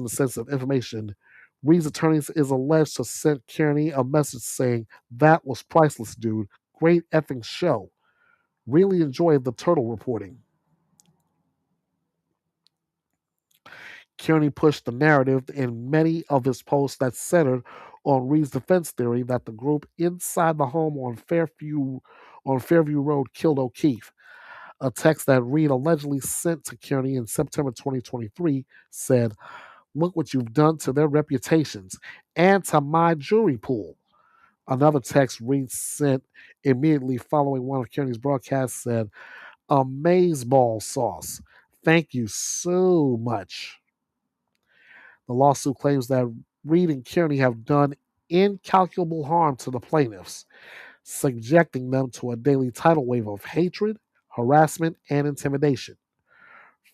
S1: sensitive information, Reed's attorneys is alleged to send Kearney a message saying, "That was priceless, dude. Great effing show. Really enjoyed the turtle reporting." Kearney pushed the narrative in many of his posts that centered on Reed's defense theory that the group inside the home on Fairview Road killed O'Keefe. A text that Reed allegedly sent to Kearney in September 2023 said, "Look what you've done to their reputations and to my jury pool." Another text Reed sent immediately following one of Kearney's broadcasts said, "Amazeball sauce. Thank you so much." The lawsuit claims that Reed and Kearney have done incalculable harm to the plaintiffs, subjecting them to a daily tidal wave of hatred, harassment, and intimidation.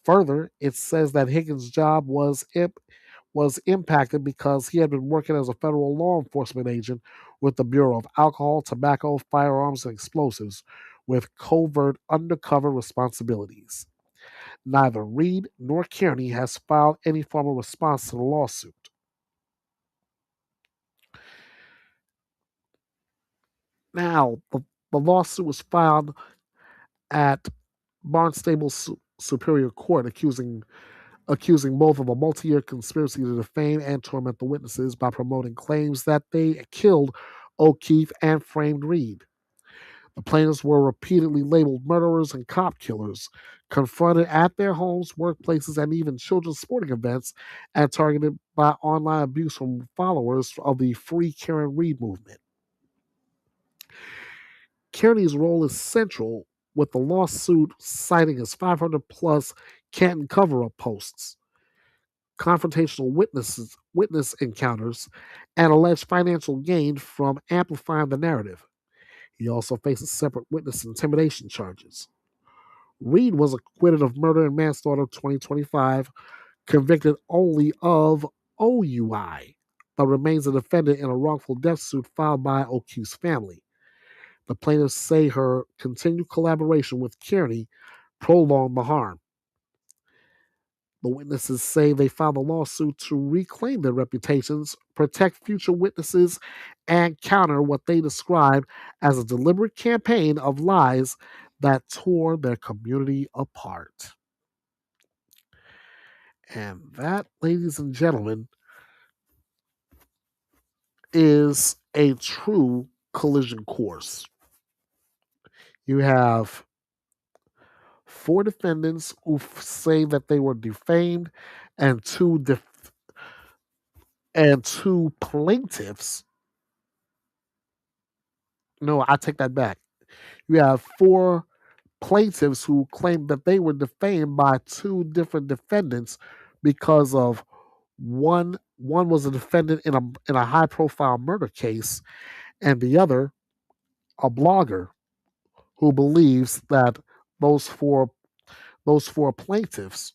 S1: Further, it says that Higgins' job was impacted because he had been working as a federal law enforcement agent with the Bureau of Alcohol, Tobacco, Firearms, and Explosives with covert undercover responsibilities. Neither Reed nor Kearney has filed any formal response to the lawsuit. Now, the lawsuit was filed at Barnstable Superior Court, accusing both of a multi-year conspiracy to defame and torment the witnesses by promoting claims that they killed O'Keefe and framed Reed. The plaintiffs were repeatedly labeled murderers and cop killers, confronted at their homes, workplaces, and even children's sporting events, and targeted by online abuse from followers of the Free Karen Reed movement. Kearney's role is central, with the lawsuit citing his 500 plus Canton cover up posts, confrontational witness encounters, and alleged financial gain from amplifying the narrative. He also faces separate witness intimidation charges. Reed was acquitted of murder and manslaughter in 2025, convicted only of OUI, but remains a defendant in a wrongful death suit filed by O'Q's family. The plaintiffs say her continued collaboration with Kearney prolonged the harm. The witnesses say they filed a lawsuit to reclaim their reputations, protect future witnesses, and counter what they describe as a deliberate campaign of lies that tore their community apart. And that, ladies and gentlemen, is a true collision course. You have 4 defendants who say that they were defamed, and two plaintiffs. No, I take that back. You have 4 plaintiffs who claim that they were defamed by 2 different defendants because of one was a defendant in a high profile murder case, and the other a blogger who believes that those four plaintiffs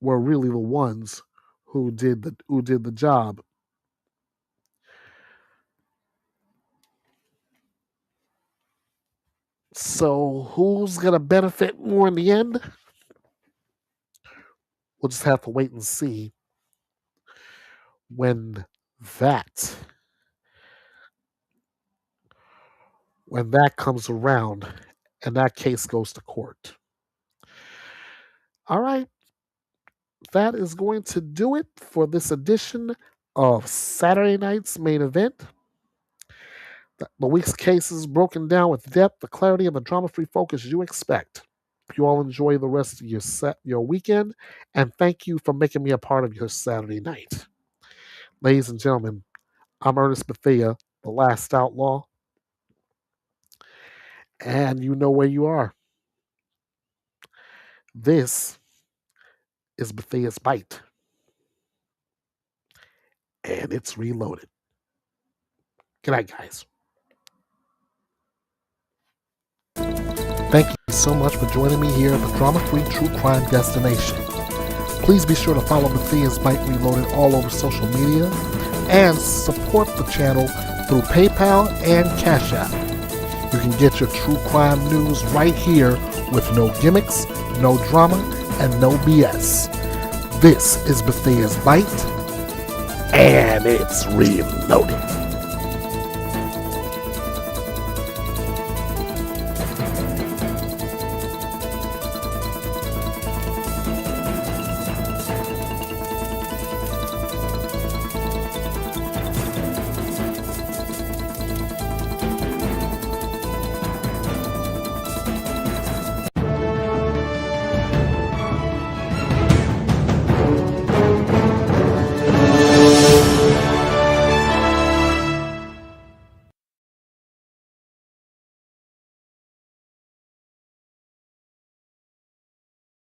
S1: were really the ones who did the job. So who's gonna benefit more in the end? We'll just have to wait and see when that comes around and that case goes to court. All right. That is going to do it for this edition of Saturday night's main event. The week's case is broken down with depth, the clarity, and the drama-free focus you expect. You all enjoy the rest of your weekend, and thank you for making me a part of your Saturday night. Ladies and gentlemen, I'm Ernest Bethea, the last outlaw, and you know where you are. This is Bethea'S Byte, and it's reloaded. Good night, guys. Thank you so much for joining me here at the drama-free true crime destination. Please be sure to follow Bethea'S Byte Reloaded all over social media and support the channel through PayPal and Cash App. You can get your true crime news right here with no gimmicks, no drama, and no BS. This is Bethea'S Byte, and it's reloaded.